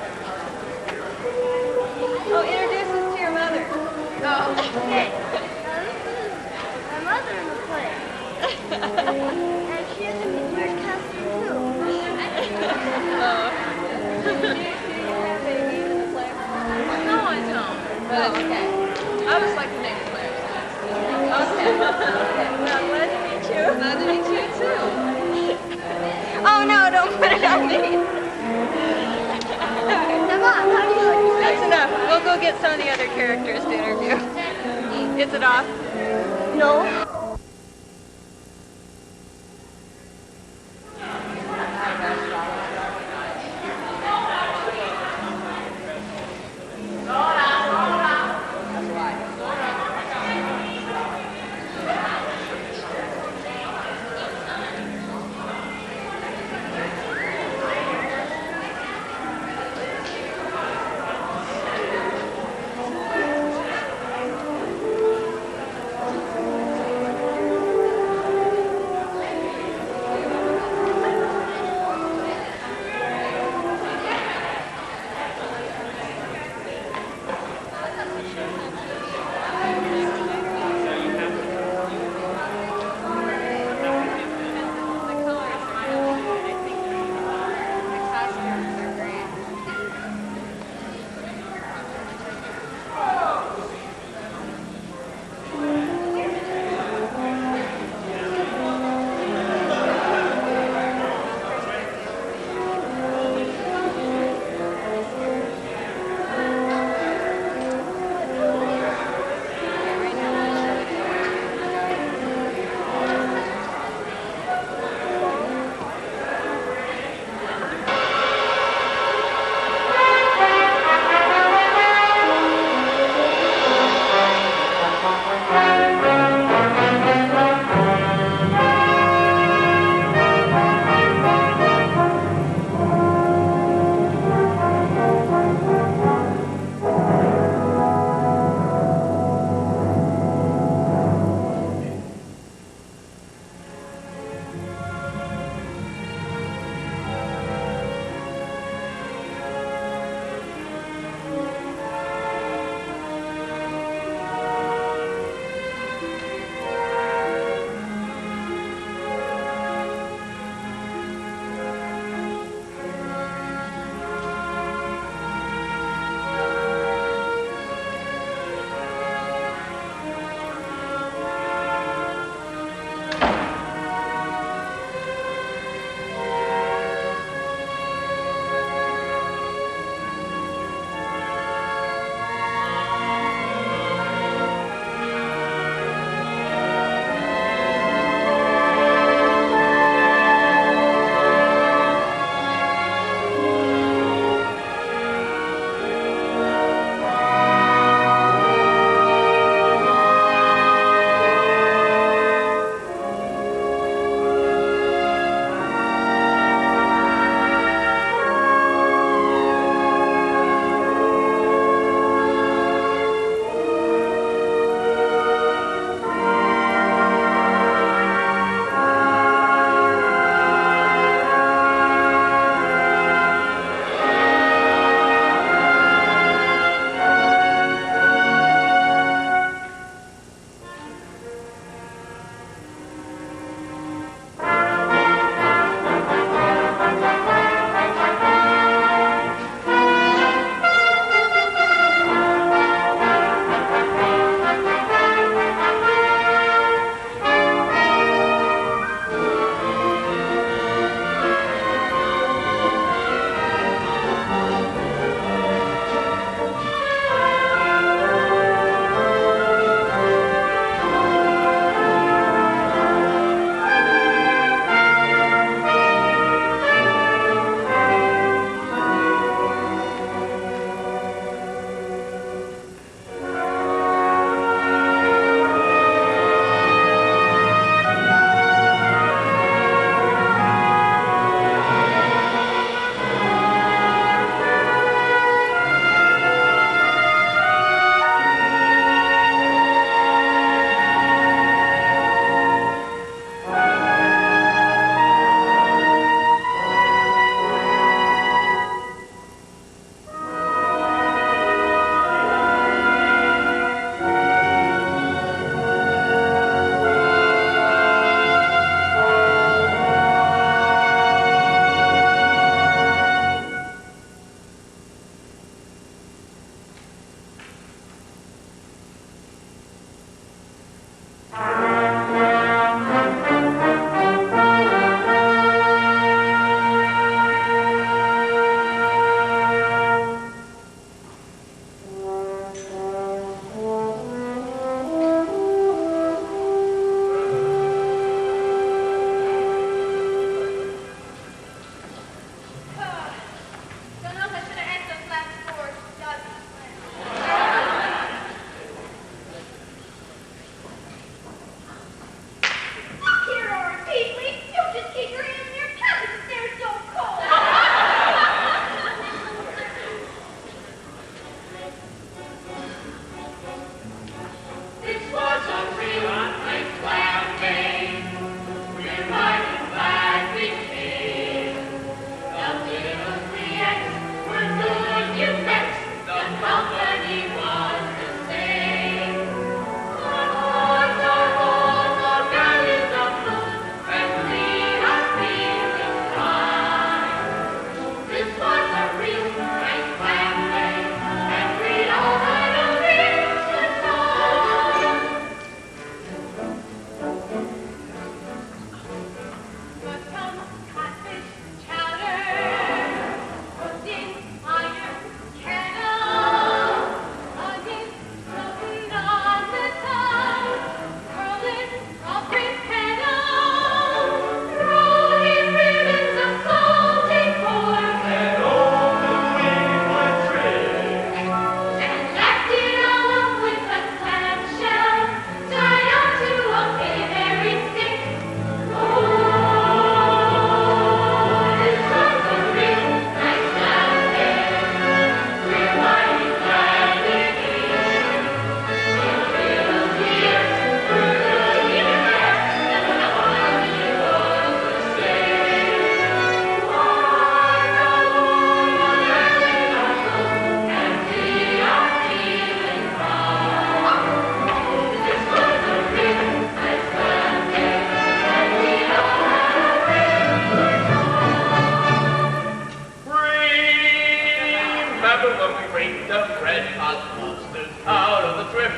Oh, introduce us to your mother. Oh, Okay. My mother in the play. And she has a weird costume too. Oh. Do you have a name in the play? No, I don't. But okay. I always like the name players. Okay. Okay. Well, glad to meet you. Glad to meet you too. Oh no, don't put it on me. Come on, how do you like to That's enough. We'll go get some of the other characters to interview. Is it off? No.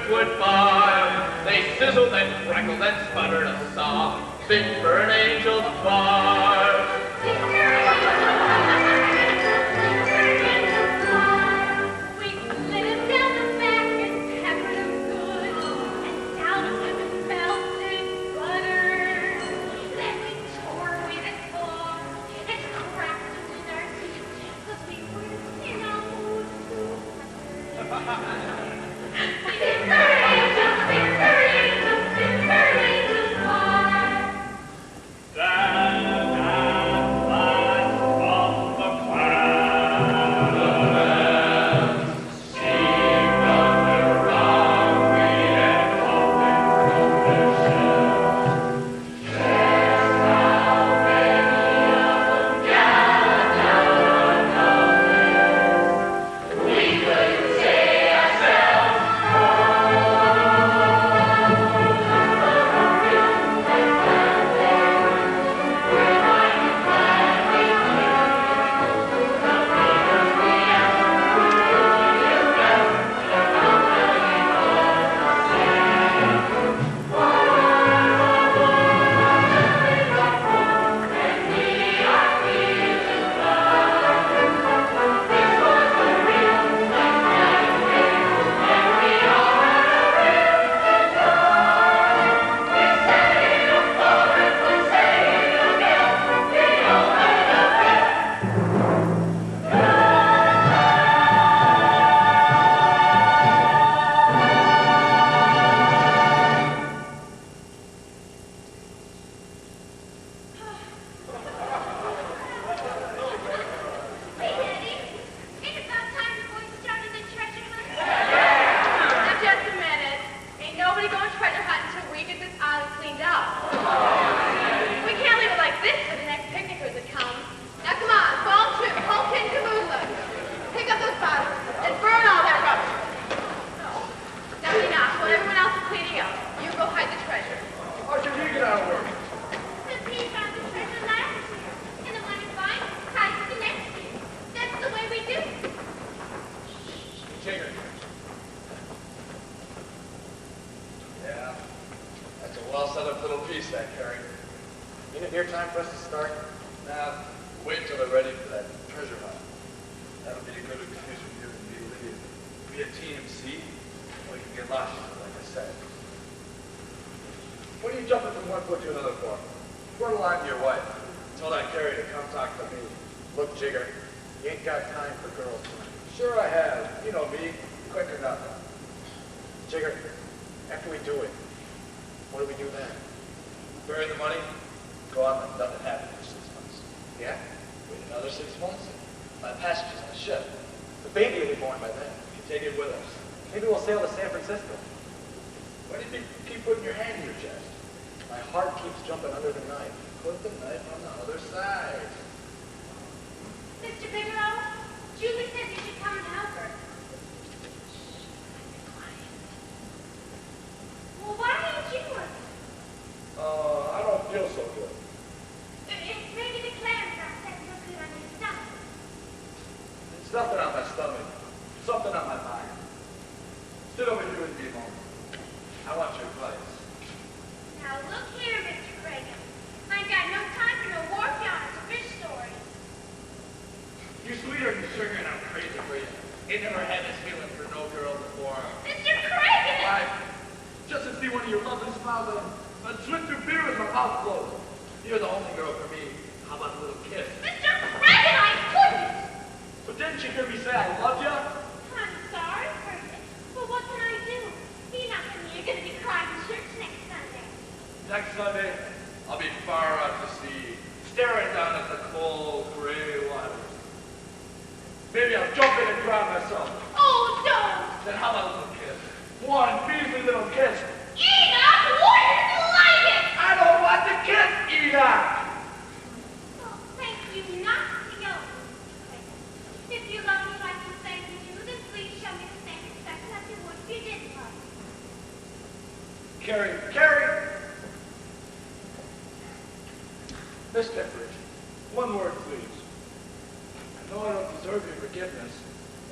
driftwood fire. They sizzled and crackled and sputtered a song fit for an angel's choir.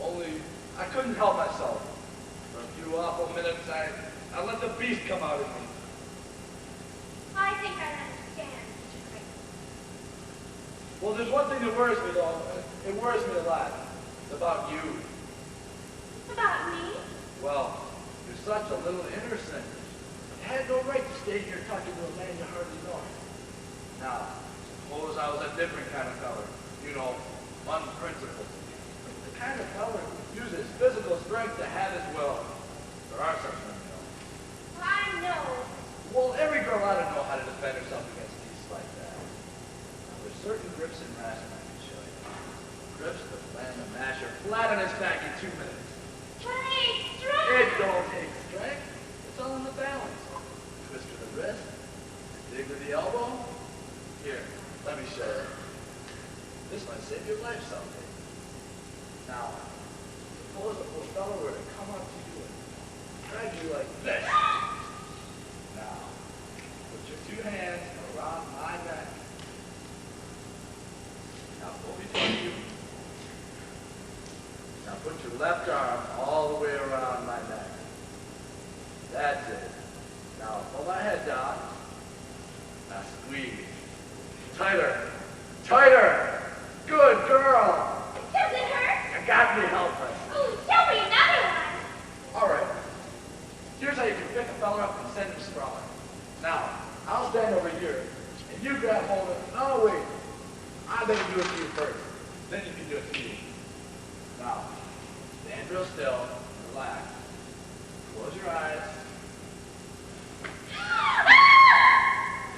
Only I couldn't help myself. For a few awful minutes, this. I let the beast come out of me. I think I understand, Mr. Craig. Well, there's one thing that worries me, though. It worries me a lot. It's about you. About me? Well, you're such a little innocent. You had no right to stay here talking to a man you hardly know. Now, suppose I was a different kind of feller. You know, unprincipled. The kind of feller who uses physical strength to have his will. There are such men, you know. I know. Well, every girl ought to know how to defend herself against beasts like that. Now, there's certain grips in wrestling I can show you. Grips that land a masher flat on his back in 2 minutes. But I ain't strong. It don't take strength. It's all in the balance. Twist to the wrist, dig to the elbow. Here, let me show you. This might save your life someday. Now, suppose a little fellow were to come up to you and drag you like this. Now, put your 2 hands around my neck. Now, pull between you. Now, put your left arm all the way around my neck. That's it. Now, pull my head down. Now, squeeze. Tighter. Tighter. Good girl. Does it hurt? You got me helpless. Oh, show me another one. All right. Here's how you can pick a fella up and send him sprawling. Now, I'll stand over here, and you grab hold of it. No, wait. I'm going to do it to you first. Then you can do it to me. Now, stand real still. Relax. Close your eyes.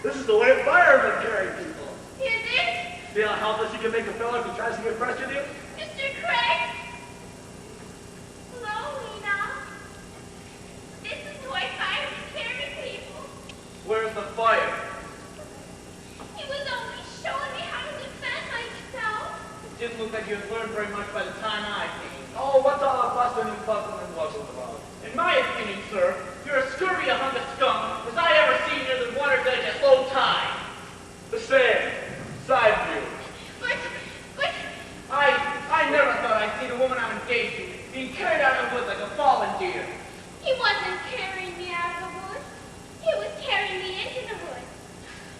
This is the way firemen carry people. Is it? See how helpless you can make a fella if he tries to get fresh with you? Mr. Craig? Hello, Lena. This is the way firemen carry people. Where's the fire? He was only showing me how to defend myself. It didn't look like you had learned very much by the time I came. Oh, what's all the busting and busting and wussing about? In my opinion, sir, you're as scurvy a hunk of skunk as I ever seen near the water's edge at low tide. The same. Side view. But, I never thought I'd see the woman I'm engaged to being carried out of the woods like a fallen deer. he wasn't carrying me out of the woods. He was carrying me into the woods.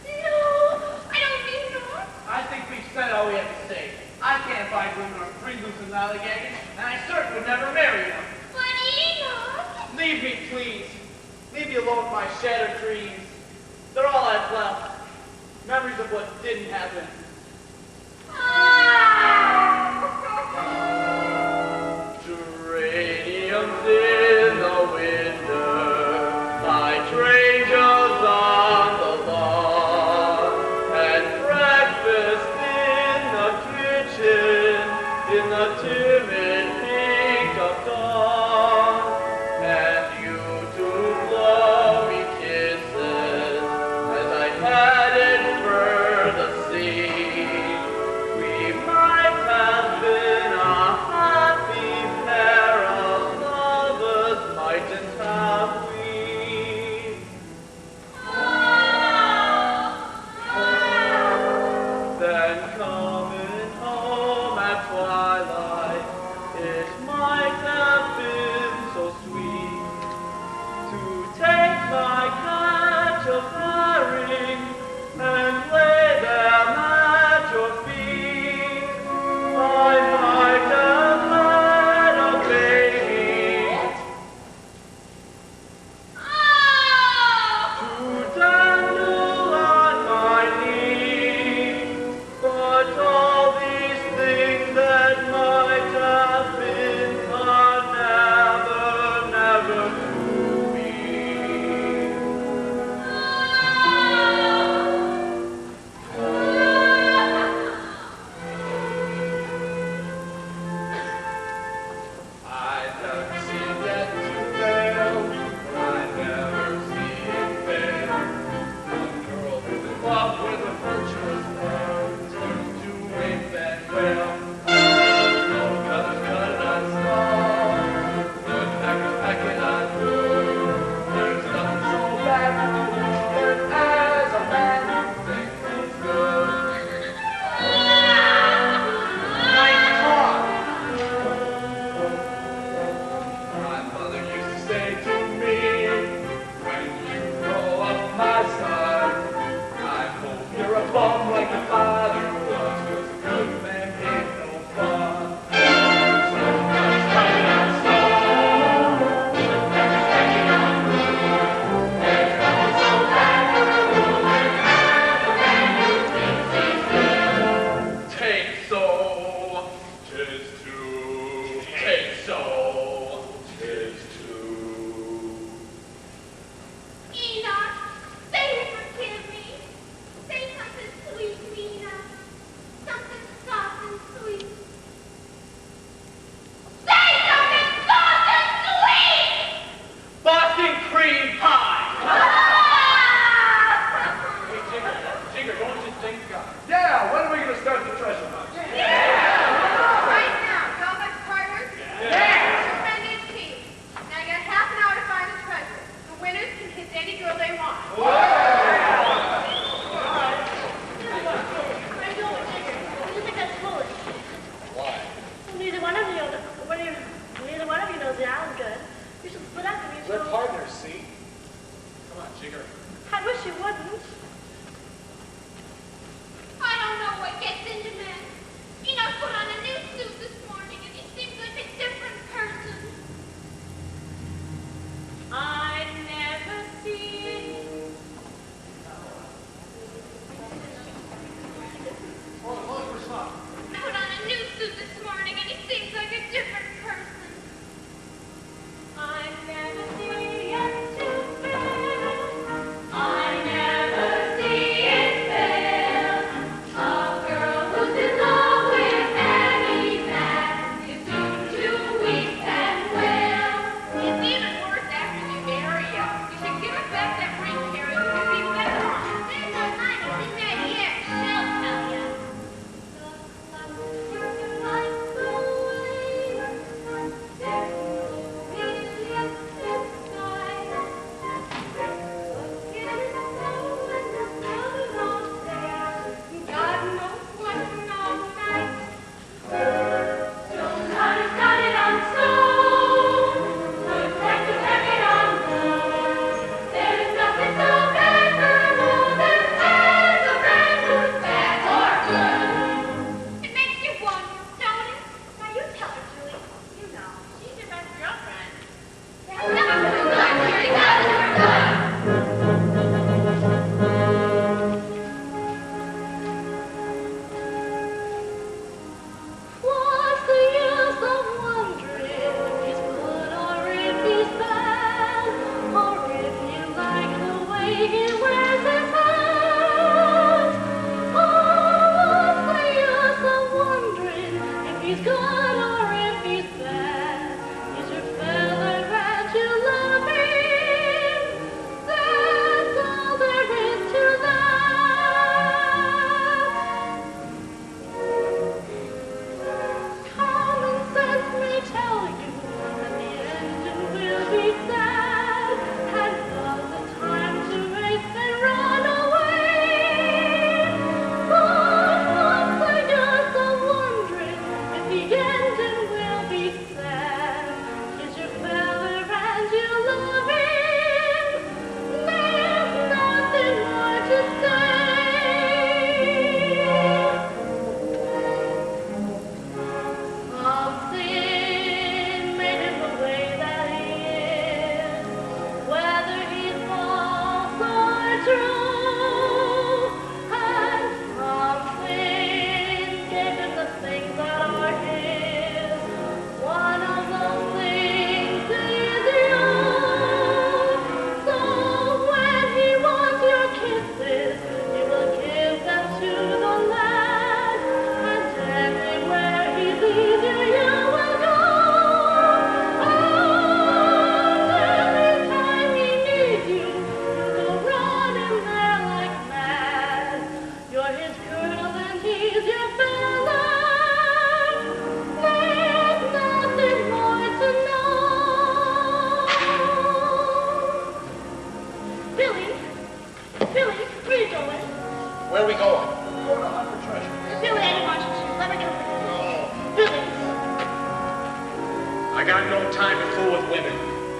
No, I don't mean that. I think we've said all we have to say. I can't find women or free loose in lollygagging, and I certainly would never marry them. But Enoch. Leave me, please. Leave me alone with my shattered dreams. They're all I've left. Memories of what didn't happen. Geraniums in the window, hydrangeas on the lawn, and breakfast in the kitchen, in the timid pink of dawn, and you two blow me kisses as I headed for the sea.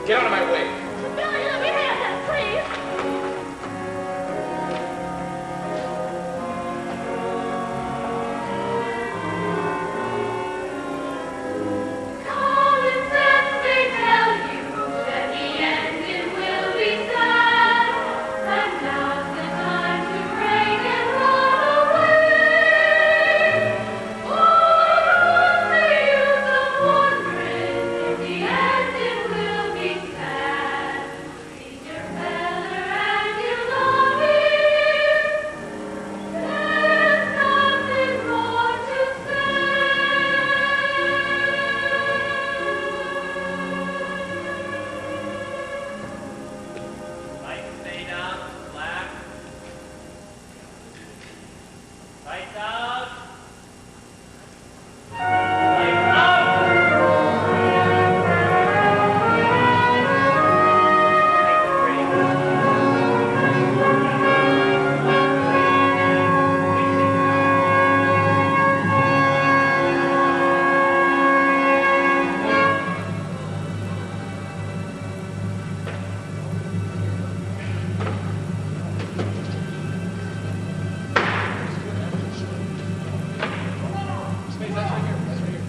Get out of my way. Billy, let me have that, please. Common sense may tell you that the ending will be sad, and now's the time to break and run away. Oh, the use of wondering if the ending will be sad. Feed your feather and you'll love it. There's nothing more to say. Lights stay down, black. Lights out. Lights out. Space, that's right here. That's right here.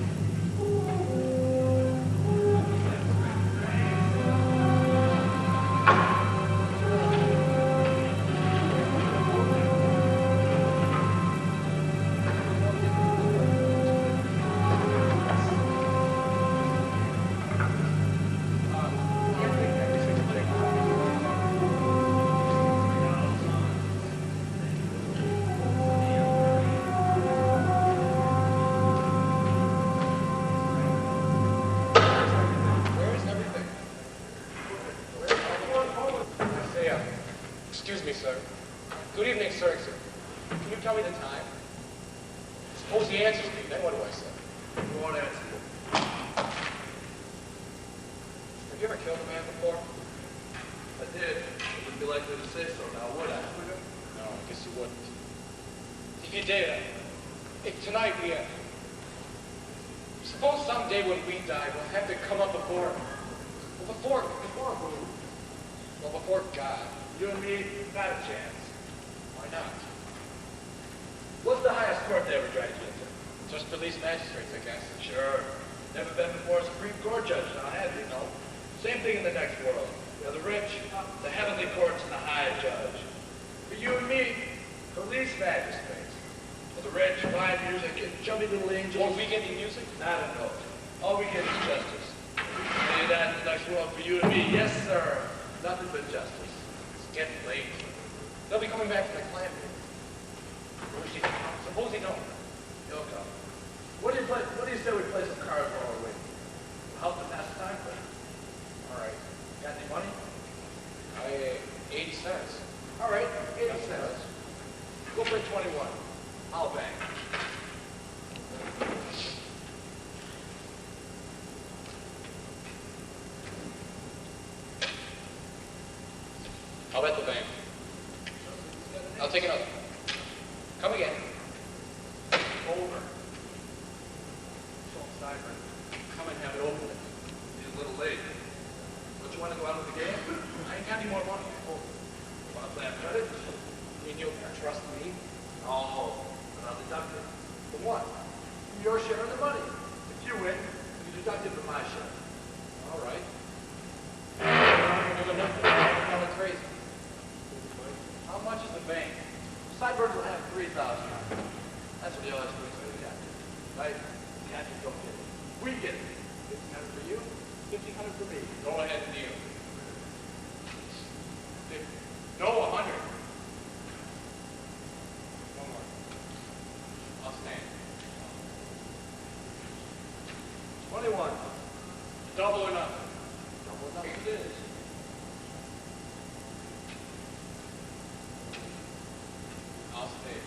Where is everything? Say, excuse me, sir. Good evening, sir. Can you tell me the time? Suppose he answers me, then what do I say? You won't answer you. Have you ever killed a man before? I did. I wouldn't be likely to say so now, would I? No, I guess you wouldn't. If you did, if tonight we suppose someday when we die, we'll have to come up before who? Well, before God. You and me, not a chance. Why not? What's the highest court they ever dragged you into? Just police magistrates, I guess. Sure. Never been before a Supreme Court judge, now have you? No. Same thing in the next world. You have the rich, the heavenly courts, and the high judge. For you and me, police magistrates. For the rich, fine music, and chubby little angels. Won't we get any music? Not a note. All we get is justice. Say that in the next world for you and me. Yes, sir. Nothing but justice. It's getting late. They'll be coming back from the clan meeting. Suppose they don't. He'll come. What do you say we play some cards while we're waiting? Help to pass the time? All right. Got any money? 80 cents. All right, 80 cents. Go for 21. I'll bang. I'll bet the bank. I'll take another. Come again. Over. Cyber. Come and have it over with. He's a little late. Don't you want to go out with the game? I ain't got any more money. Want to play on credit? You mean you'll trust me? Oh, but I'll deduct it. For what? From your share of the money. If you win, you deduct it from my share. All right. There's enough for me. Crazy. How much is the bank? Sideburns will have 3,000 on it. That's what he always brings to the captain. Right? The captain don't get it. We get it. 1,500 for you, 1,500 for me. Go ahead and deal. No, 100. One more. I'll stand. 21. Double or nothing. Double or nothing it is. I'll stay.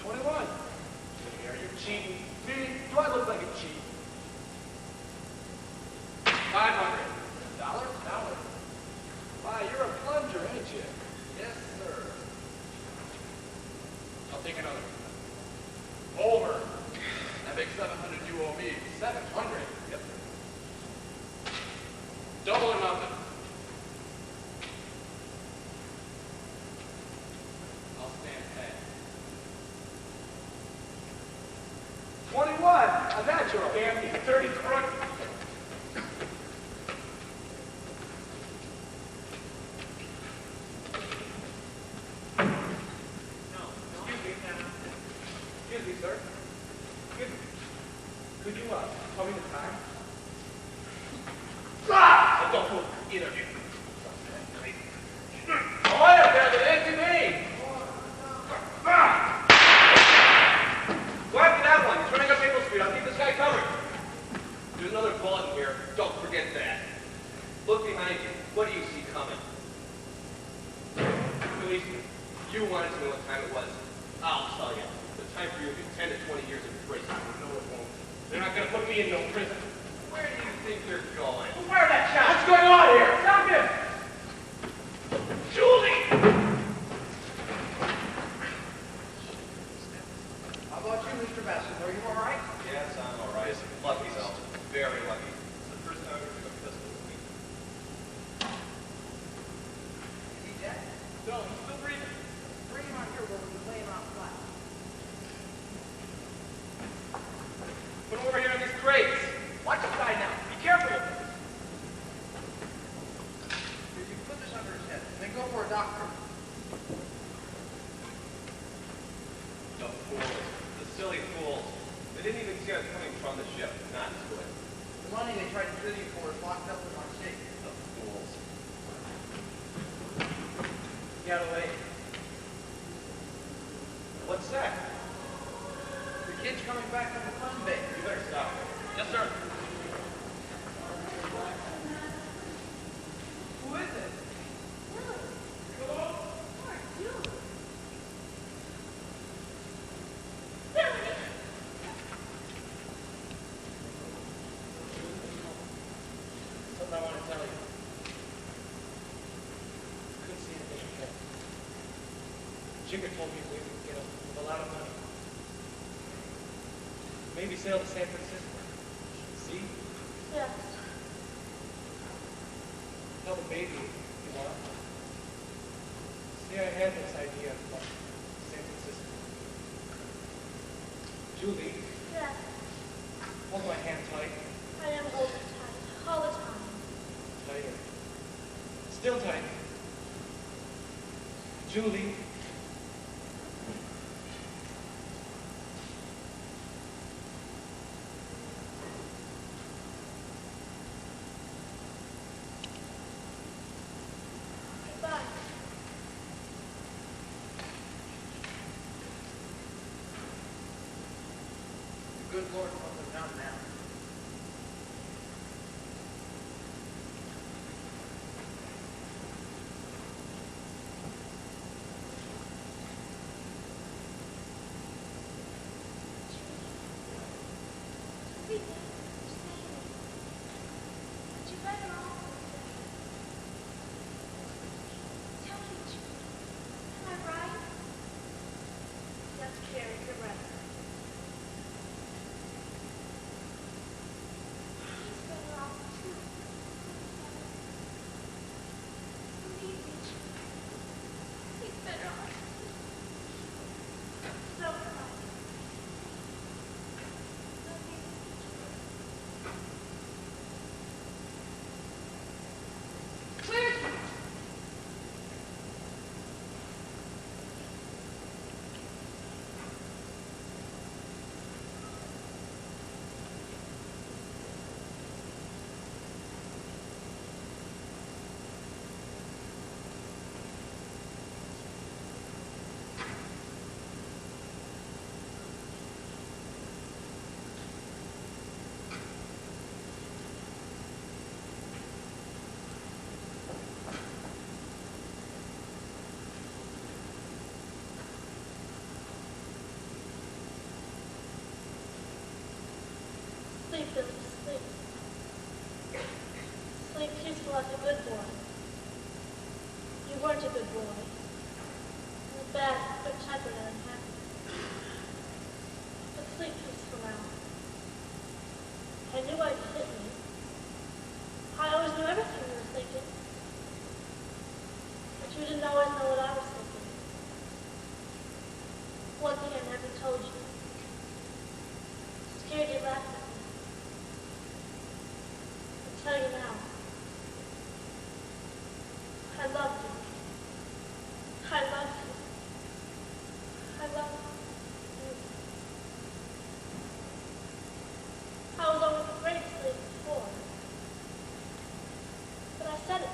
21. Are you cheating? Me? Do I look like a cheat? 500. Dollar? Why, you're a plunger, ain't you? Yes, sir. I'll take another. Over. That makes 700 you owe me. 700. Yep. interview. Oh, yeah, there's an ATV! Go after that one. He's running up Maple Street. I'll keep this guy covered. There's another bullet in here. Don't forget that. Look behind you. What do you see coming? Policeman, you wanted to know what time it was. I'll tell you. The time for you will be 10 to 20 years in prison. No, it won't. They're not going to put me in no prison. Where do you think you're going? Fire that shot! What's going on here? Stop him! Julie! How about you, Mr. Bassett? Are you all right? Yes, I'm all right. Lucky, though. Very lucky. It's the first time I've ever took a pistol with me. Is he dead? No, he's still breathing. Bring him out here where we can lay him out flat. Put him over here in these crates. Watch the guy now. Be careful of him. Here, you put this under his head, and then go for a doctor. The fools. The silly fools. They didn't even see us coming from the ship. Not good. The money they tried to kill you for is locked up in our safe. The fools. Get away. What's that? The kid's coming back from Mequon Bay. You better stop. Yes, sir. Who is it? Something I want to tell you. Couldn't see anything ahead. Jigger told me we would get a lot of money. Maybe sail to San Francisco. See? Yes. Tell the baby you want. See, I had this idea about San Francisco. Julie, Yes. hold my hand tight. I am holding tight. All the time. Tighter. Still tight. Julie. Goodbye. The good Lord must have done now. Sweet name, Sandy. But you better also say, tell me, Judy, am I right? Yes, Carrie, you're right. He's better off too. Believe me, Judy. He's better off too. So am I. Love you. Where is he? Sleep, Billy, sleep. Sleep peaceful like a good boy. You weren't a good boy. You were bad, quick-tempered, and unhappy. But sleep peaceful now. I knew I'd hit me. I always knew everything you were thinking. But you didn't always know what I was thinking. One thing I never told you. Scared you laughed at me. I'll tell you now. I loved you. I loved you. I loved you. I was always afraid to sleep before. But I said it.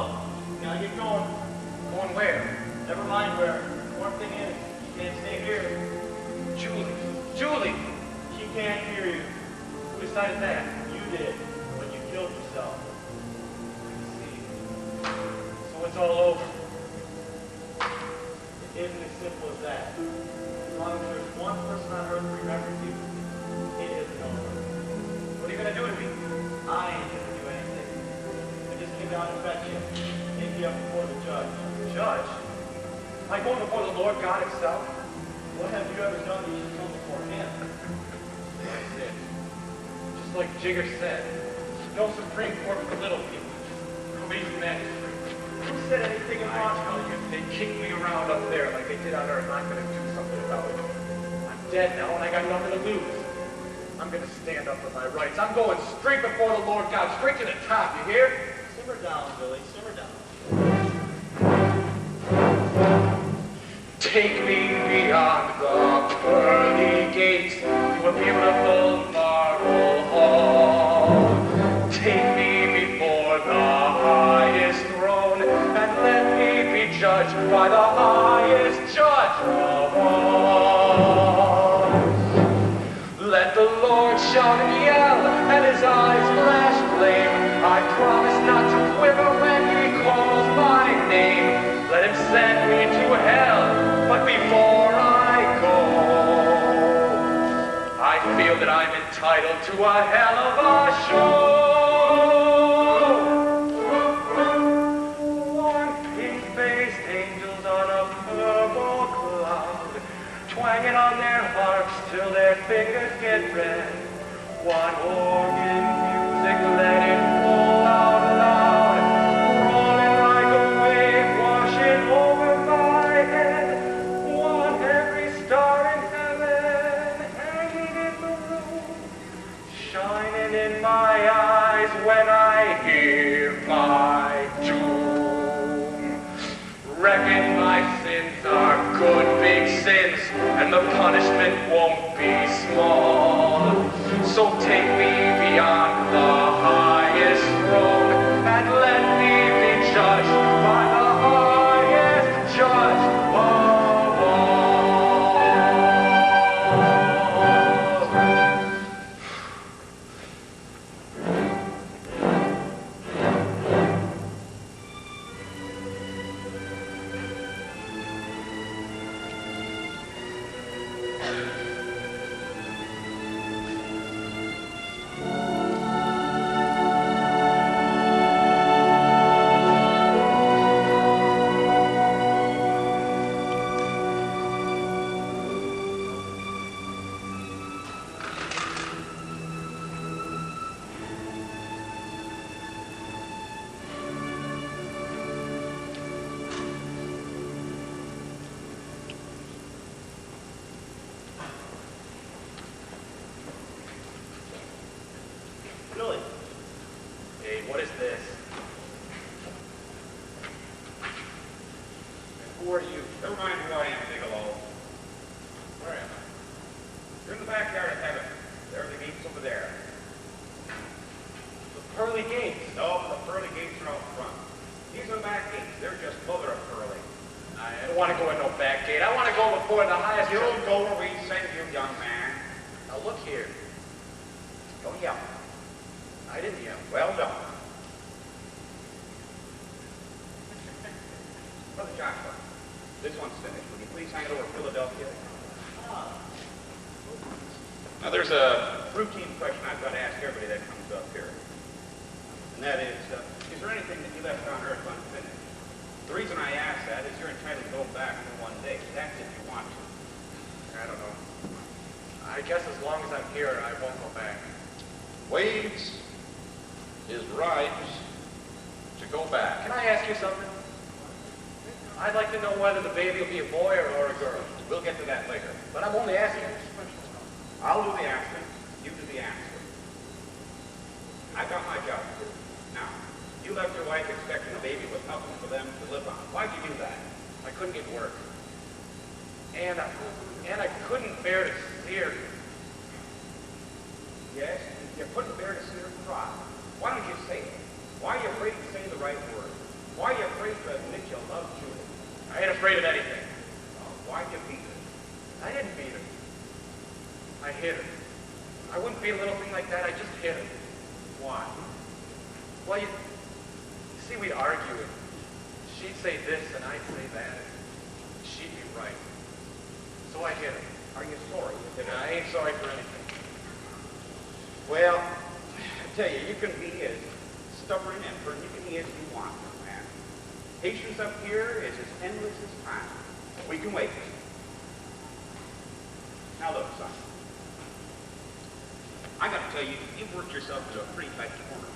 go. You gotta get going. Going where? Never mind where. One thing is, you can't stay here. Julie. Julie! She can't hear you. Who decided that? You did, when you killed yourself. So it's all over. It isn't as simple as that. As long as there's one person on earth who remembers you, it isn't over. What are you gonna do to me? I ain't gonna do anything. I just came down to fetch you. Take you up before the judge. Judge? Am I going before the Lord God himself? What have you ever done that you should come before him? That's it. Just like Jigger said, no Supreme Court for the little people. No basic magistrate. Who said anything I about tell you, if they kick me around up there like they did on Earth, I'm gonna do something about it. I'm dead now and I got nothing to lose. I'm gonna stand up for my rights. I'm going straight before the Lord God, straight to the top, you hear? Simmer down, Billy, simmer down. Take me beyond the pearly gates to a beautiful marble hall. Take me before the highest throne and let me be judged by the highest judge of all. Let the Lord shout and yell and his eyes flash flame. I promise not to quiver when he calls my name. Let him send me to hell, but before I go, I feel that I'm entitled to a hell of a show. One pink-faced angels on a purple cloud, twanging on their harps till their fingers get red. One organ music, let it fall out loud, rolling like a wave washing over my head. One every star in heaven hanging in the room, shining in my eyes when I hear my doom. Reckon my sins are good big sins, and the punishment won't be small. So take me beyond the highest throne and let me be judged by the highest judge of all. Billy, Hey, what is this? And who are you? Never mind who I am, Bigelow. Where am I? You're in the backyard of heaven. There are the gates over there. The pearly gates. No, the pearly gates are out front. These are the back gates. They're just mother of pearly. I don't want to go in no back gate. I want to go before the highest. You'll go where we send you, young man. Now look here. Don't yell. I didn't yell. Well done. Brother Joshua, this one's finished. Will you please hand it over Philadelphia? Now there's a routine question I've got to ask everybody that comes up here. And that is there anything that you left on Earth unfinished? The reason I ask that is you're entitled to go back for one day. That's if you want to. I don't know. I guess as long as I'm here, I won't go back. Wade's his right to go back. Can I ask you something? I'd like to know whether the baby will be a boy or a girl. We'll get to that later. But I'm only asking. I'll do the asking, you do the answering. I've got my job to do. Now, you left your wife expecting a baby with nothing for them to live on. Why'd you do that? I couldn't get work. And I couldn't bear to see her. Yes, you couldn't bear to see her cry. Why don't you say it? Why are you afraid to say the right word? you loved Julie. I ain't afraid of anything. Why'd you beat her? I didn't beat her. I hit her. I wouldn't beat a little thing like that. I just hit her. Why? Well, you see, we'd argue it. She'd say this and I'd say that. She'd be right. So I hit her. Are you sorry you did And it? I ain't sorry for anything. Well, I tell you, you can be as stubborn and pernickety as you want, young man. Patience up here is as endless as time. We can wait. Now look, son. I got to tell you, you've worked yourself into a pretty tight corner.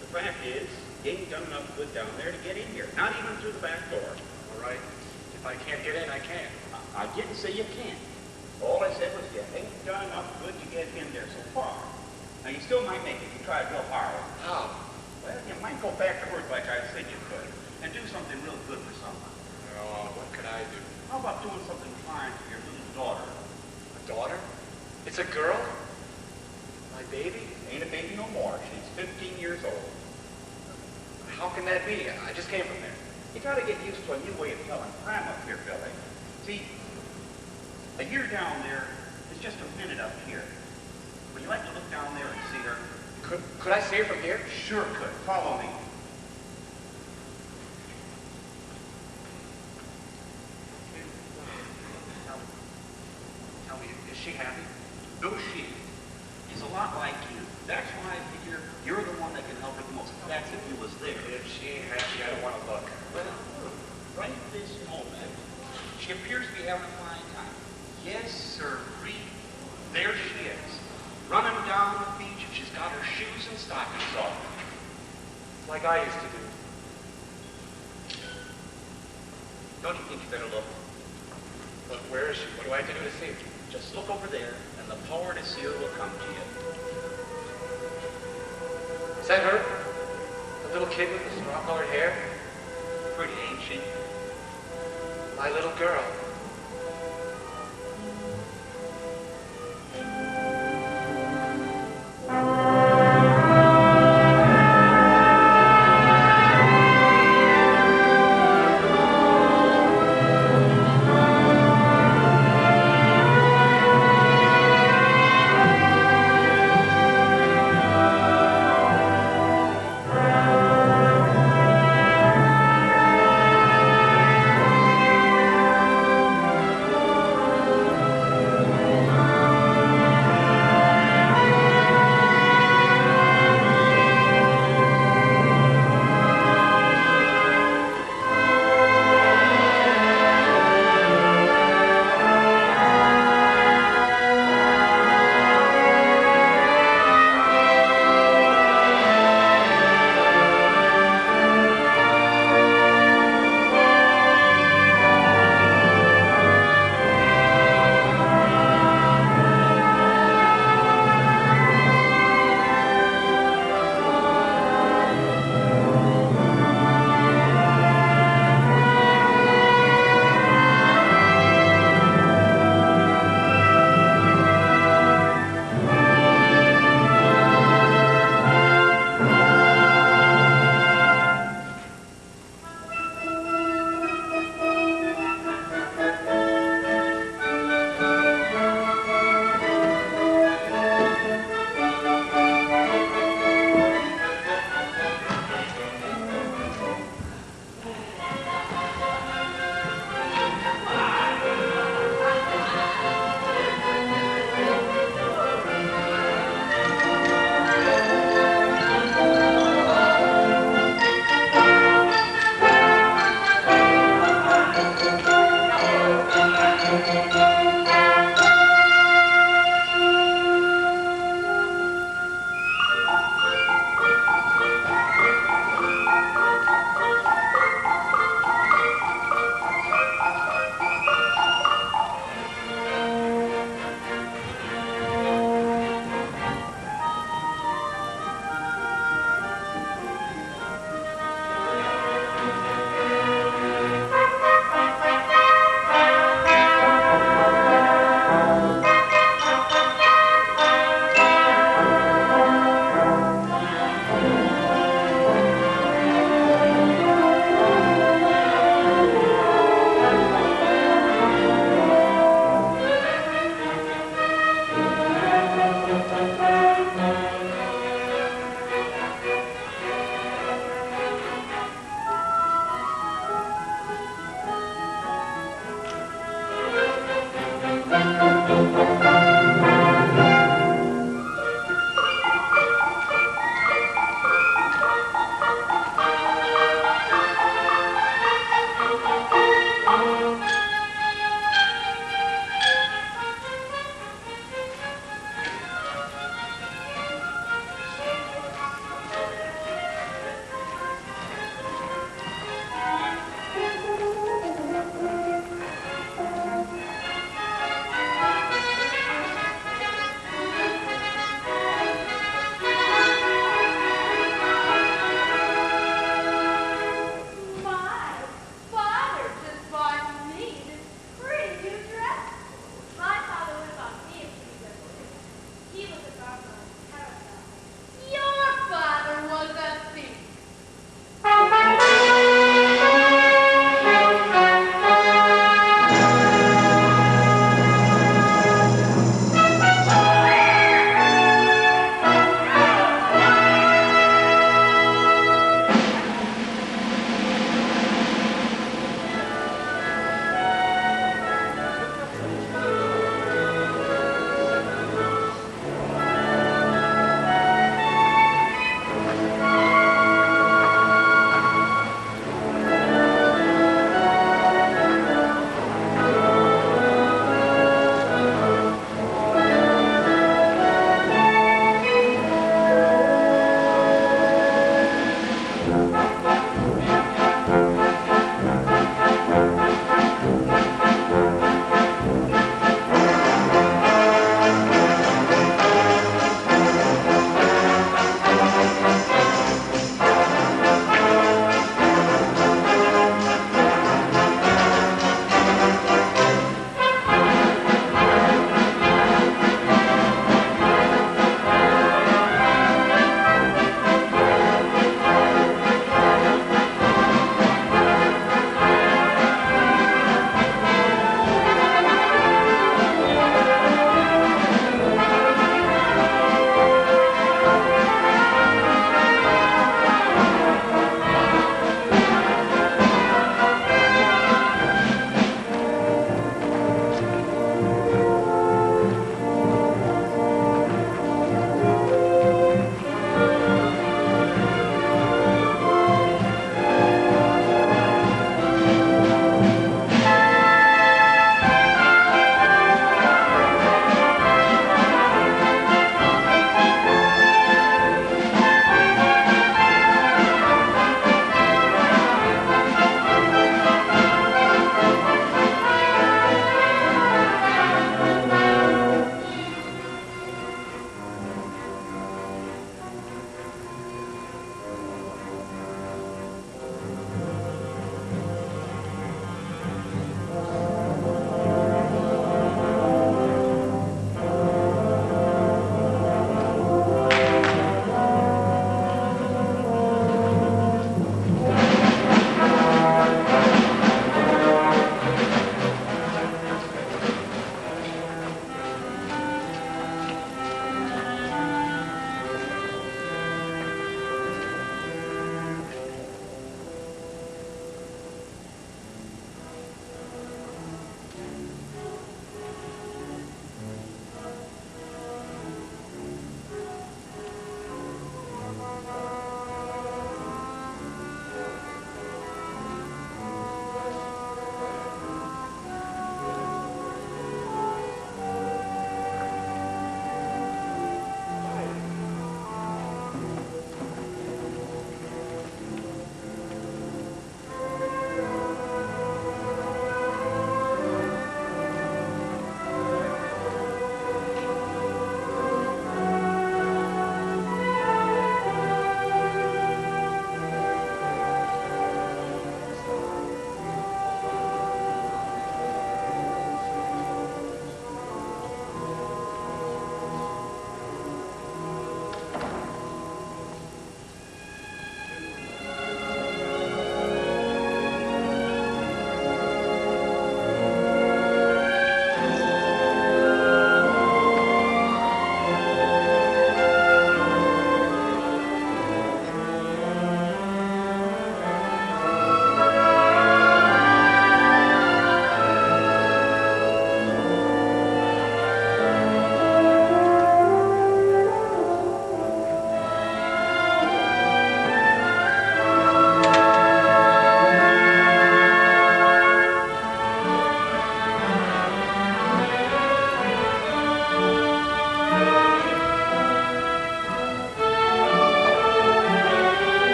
The fact is, you ain't done enough good down there to get in here. Not even through the back door. All right. If I can't get in, I can't. I didn't say you can't. All I said was you ain't done enough good to get in there so far. Now, you still might make it if you try real hard. How? Well, you might go back to work like I said you could and do something real good for someone. Oh, what could I do? How about doing something fine for your little daughter? A daughter? It's a girl? My baby? Ain't a baby no more. She's 15 years old. How can that be? I just came from there. You gotta get used to a new way of telling time up here, Billy. See, a year down there is just a minute up here. Would you like to look down there and see her? Could I see her from here? Sure could. Follow me. Tell me, is she happy? No, she is a lot like you. That's why I figure you're the one that can help her the most. That's if you was there. If she ain't happy, I don't want to look. Well, right this moment, she appears to be having a fine time. Yes, sirree. There she is, running down the beach, and she's got her shoes and stockings off. Like I used to do. Don't you think you better look? Look, where is she? What do I have to do to see her? Just look over there, and the power to see her will come to you. Is that her? The little kid with the straw-colored hair? Pretty, ain't she? My little girl.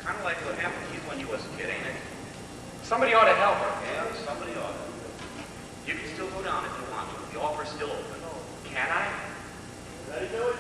Kind of like what happened to you when you was a kid, ain't it? Somebody ought to help her. Yeah, somebody ought to. You can still go down if you want to. The offer's still open. Can I? Ready, Billy?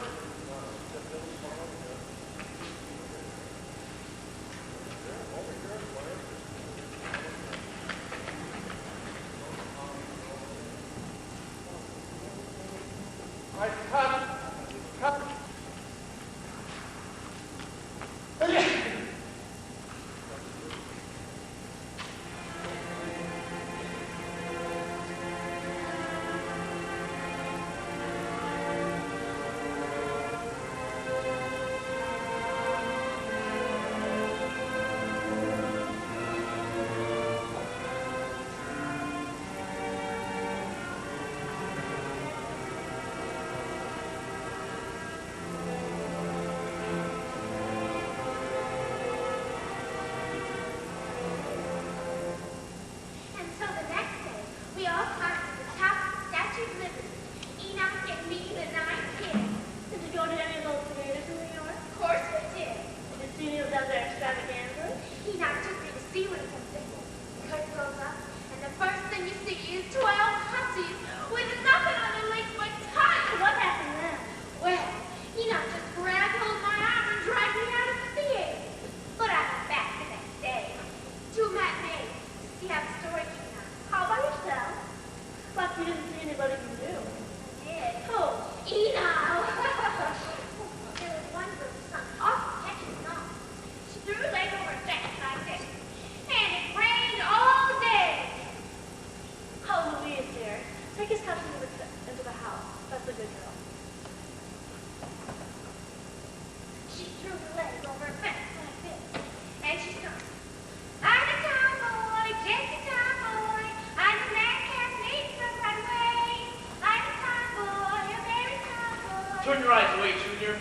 Turn your eyes away, Junior.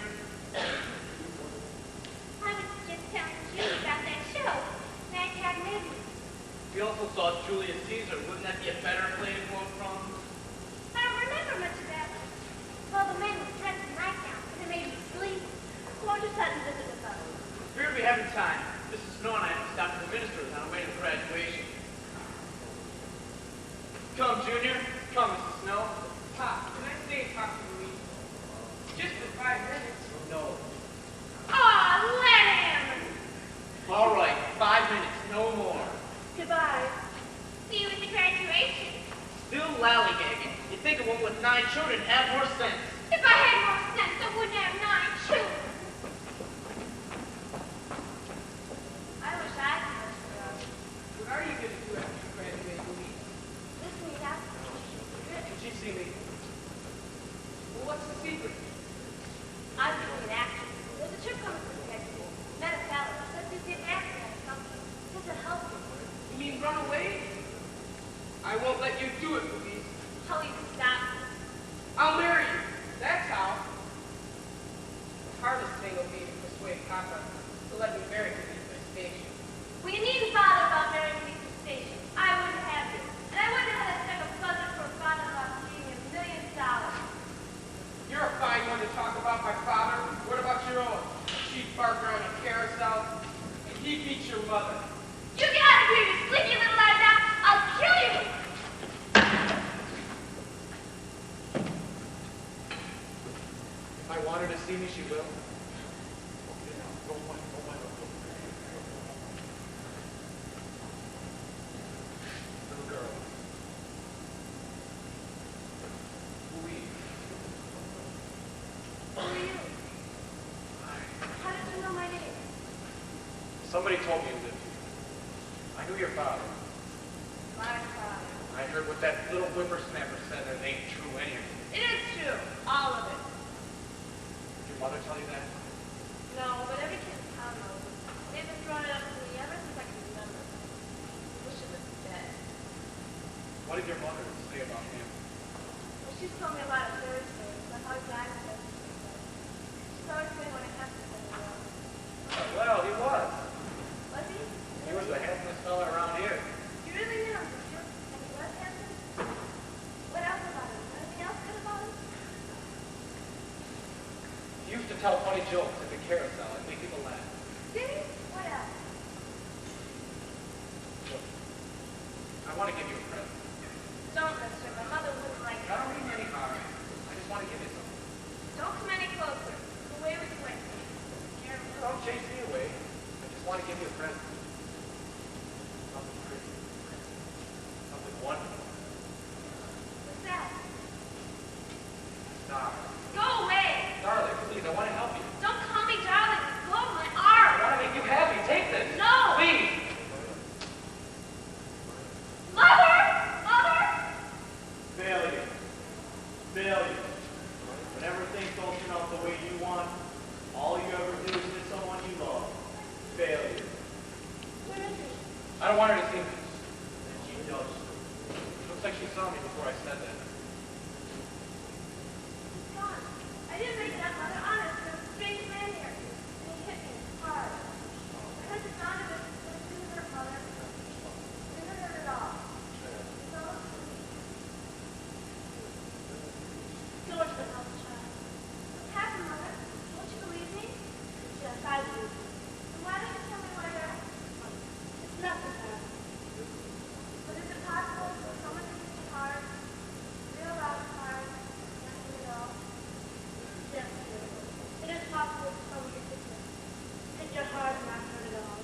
I was just telling Julie about that show, Mad Cat Movie. We also saw Julius Caesar. Wouldn't that be a better play to quote from? I don't remember much of that. Well, the man was dressed in nightgowns, and it made me sleep. Won't you sit and visit with us? Fear we haven't time. Mrs. Snow and I have to stop at the minister's on our way to graduation. Come, Junior. Come, Mrs. Snow. Pop, can I stay and talk to Louise? Just for 5 minutes. No. Aw, let him! All right, 5 minutes, no more. Goodbye. See you at the graduation. Still lollygagging. You think a woman with 9 children had more sense. If I had more sense, I wouldn't have 9 children. I wish I could go to the road. What are you going to do after you graduate, Louise? Listen to me now. Did you see me? Well, what's the secret? I'm going to be an actress. There's a trip coming from the next year. Met a fella. Let's just get back to that company. This will help you. You mean run away? I won't let you do it, Louise. Tell you to stop. I'll marry you. That's how. The hardest thing will be to persuade Papa to let me marry you at my station. Well, you needn't bother about marrying me to the station. I wouldn't have you. And I wouldn't have had a speck of pleasure for a father-in-law giving me $1 million. You're a fine one to talk about my father. What about your own? A cheap barker on a carousel? And he beats your mother. You get out of here, you slinky little out! I'll kill you! If I want her to see me, she will. Little girl. Louise. Who are you? How did you know my name? Somebody told me you lived here. I knew your father. My father. I heard what that little whippersnapper said, and it ain't true anything. It is true. All of it. Did your mother tell you that? No, but every kid in town knows it. They've been throwing it up to me ever since I can remember. I wish it was dead. What did your mother say about him? Well, she's told me about it Thursday. That's how he died on Thursday. She's always saying what happened to him. Well, he was. Was he? He was the handsomest fella around here. You really knew him, did you? And he was handsome? What else about him? Anything else good about him? He used to tell funny jokes at the carousel and make people laugh. Did he? What else? I want to give you a present. Don't, mister. My mother wouldn't like it. I don't mean any harm. I just want to give you something. Don't come any closer. Away with the wind. Don't chase me away. I just want to give you a present. Something pretty. Something wonderful. What's that? Star. Go away. Darling, please, I want to help you. Don't call me darling. Blow my I arm. want to make you happy. Take this. No. Please. Mother! Mother! Failure. Failure. Whenever things don't turn out the way you want, all you ever do is miss someone you love. Failure. Where is he? I don't want her to see me. And she does. Looks like she saw me before I said that. Gone. I didn't make that, Mother. Honest. There's a strange man here. And he hit me hard. I heard the sound of it. But it didn't hurt, Mother. It didn't hurt at all. It's all asleep. George would help the child. What's happened, Mother? Don't you believe me? Yes, I believe you. Then why don't you tell me why you're asking? It's nothing, Dad. But is it possible for someone to hit you hard, real loud and hard, and nothing at all? Yes, dear. It is possible for someone to hit your heart and not hurt at all.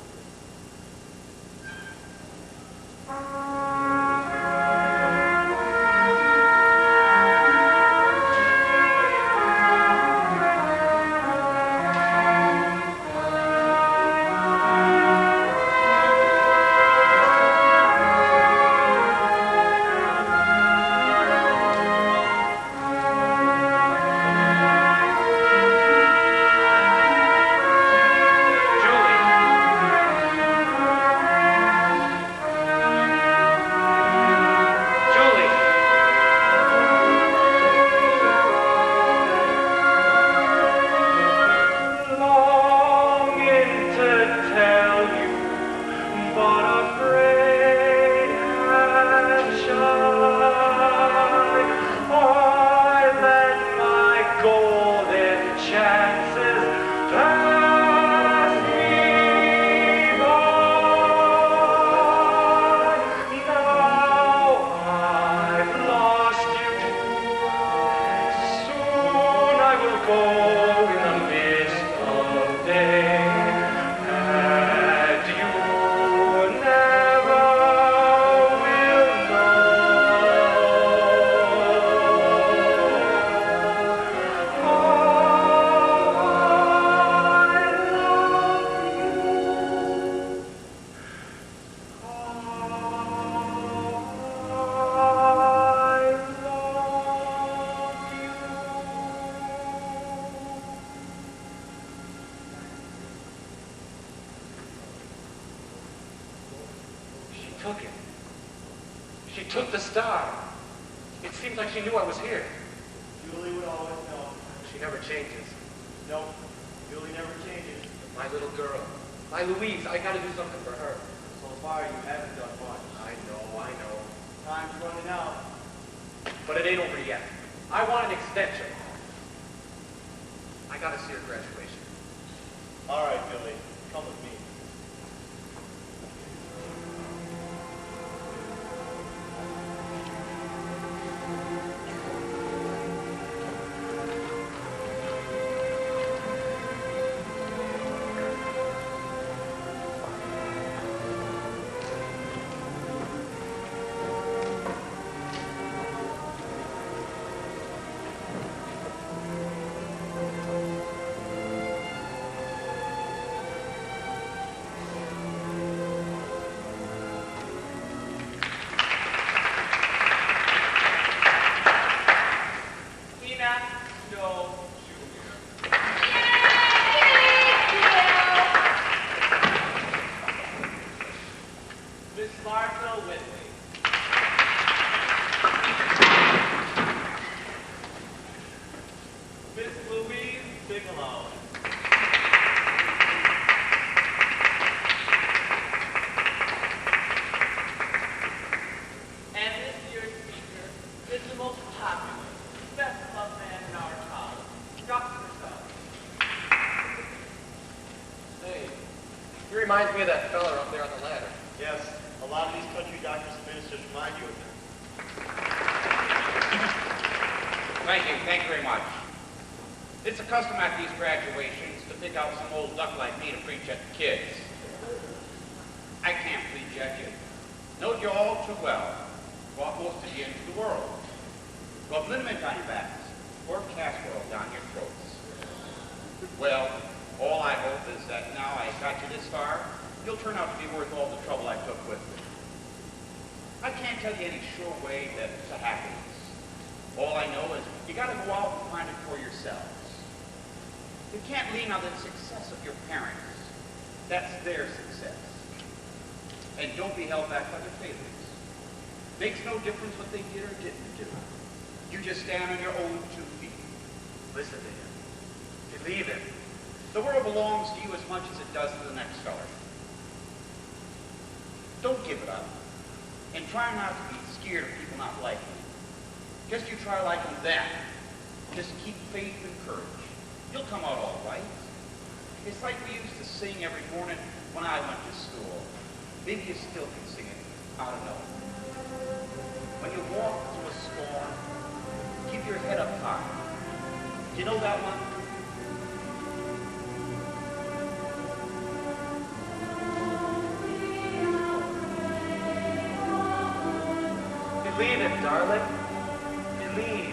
She took the star. It seems like she knew I was here. Julie would always know. She never changes. Nope. Julie never changes. My little girl. My Louise, I gotta do something for her. So far, you haven't done much. I know. Time's running out. But it ain't over yet. I want an extension. I gotta see her graduation. All right, Billy. Come with me. Reminds me of that fella up there on the ladder. Yes, A lot of these country doctors and ministers remind you of them. Thank you very much. It's a custom at these graduations to pick out some old duck like me to preach at the kids. I can't preach at you. Know you all too well. Brought most of you into the world. Got liniment on your backs, or casserole down your throats. Well, all I hope is that now I got you this far, you'll turn out to be worth all the trouble I took with you. I can't tell you any sure way that to happiness. All I know is you got to go out and find it for yourselves. You can't lean on the success of your parents. That's their success. And don't be held back by their failures. Makes no difference what they did or didn't do. You just stand on your own 2 feet. Listen to him. Believe him. The world belongs to you as much as it does to the next fellow. Don't give it up. And try not to be scared of people not liking you. Just you try liking them. Just keep faith and courage. You'll come out all right. It's like we used to sing every morning when I went to school. Maybe you still can sing it. I don't know. When you walk through a storm, keep your head up high. Do you know that one? Believe it, darling. Believe.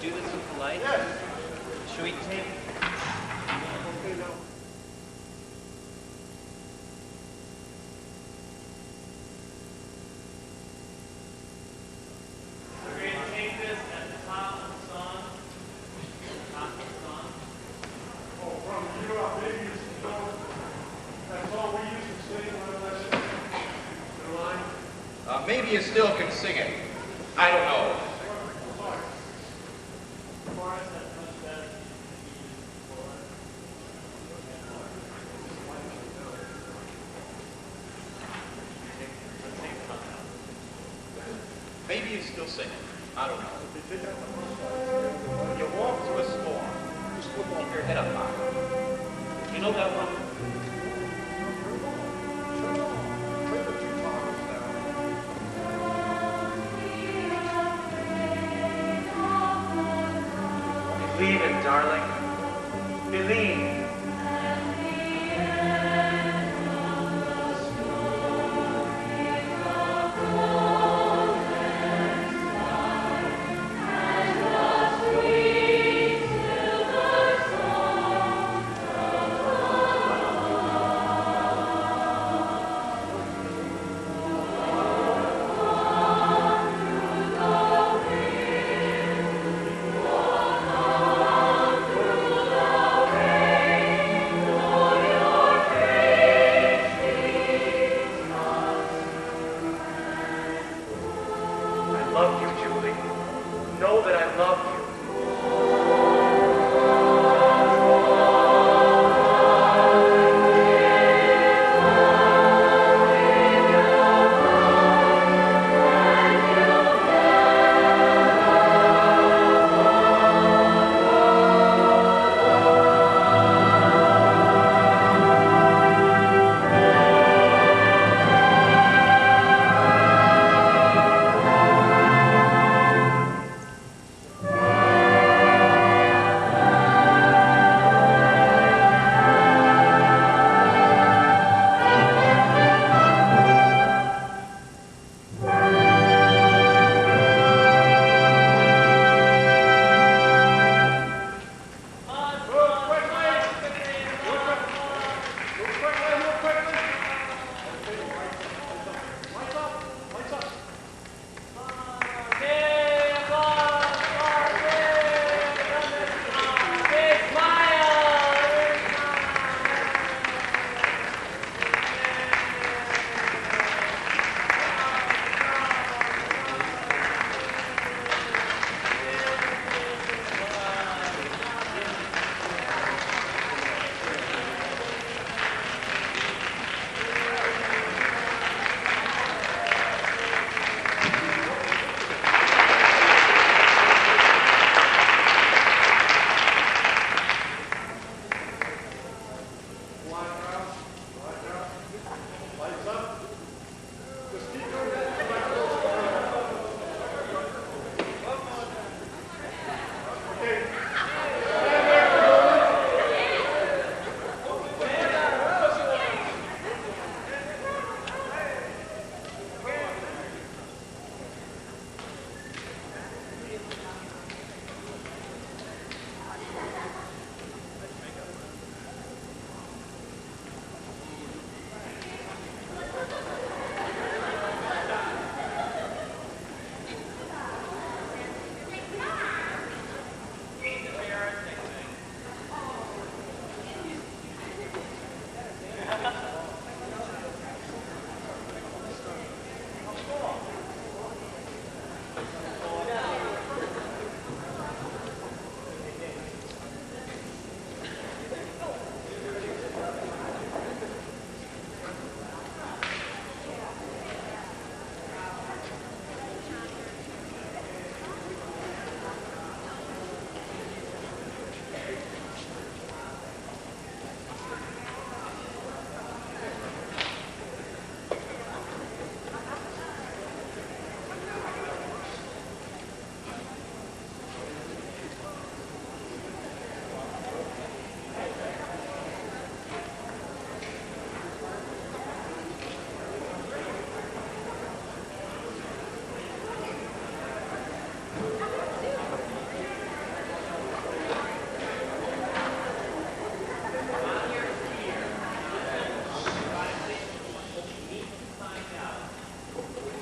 do this with the light? Yes. Should we take... Okay, now. We're going to take this at the top of the sun. Top of the sun. Oh, from here up, maybe you should know. That's all we used to sing when I was in the line. Maybe you still can sing it. I don't know. Maybe you still sing it. I don't know. You walk through a storm. Just keep your head up high. You know that one? Believe it, darling. Believe. I love you, Julie. Know that I love you.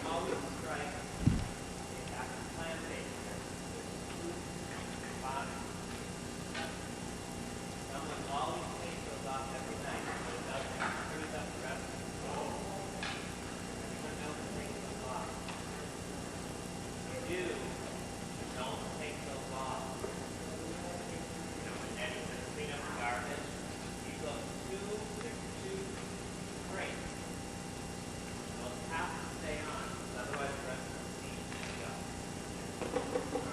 always strike after plantation. Someone always takes those off every night, but it doesn't screws up the rest of the floor. Everyone knows to take those off. You don't take those off. You know, when Eddie says clean up the garbage, he goes 262 straight. Those have to stay on, because otherwise the rest of the scene will go.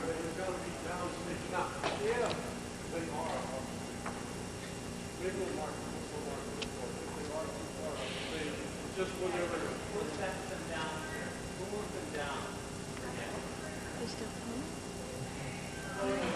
There's got to be down sticking up. Yeah, they are. Maybe we'll mark them. If they are too far up, they just whatever. Who sets them down here? Who moves them down? Forget. They're still coming? Well,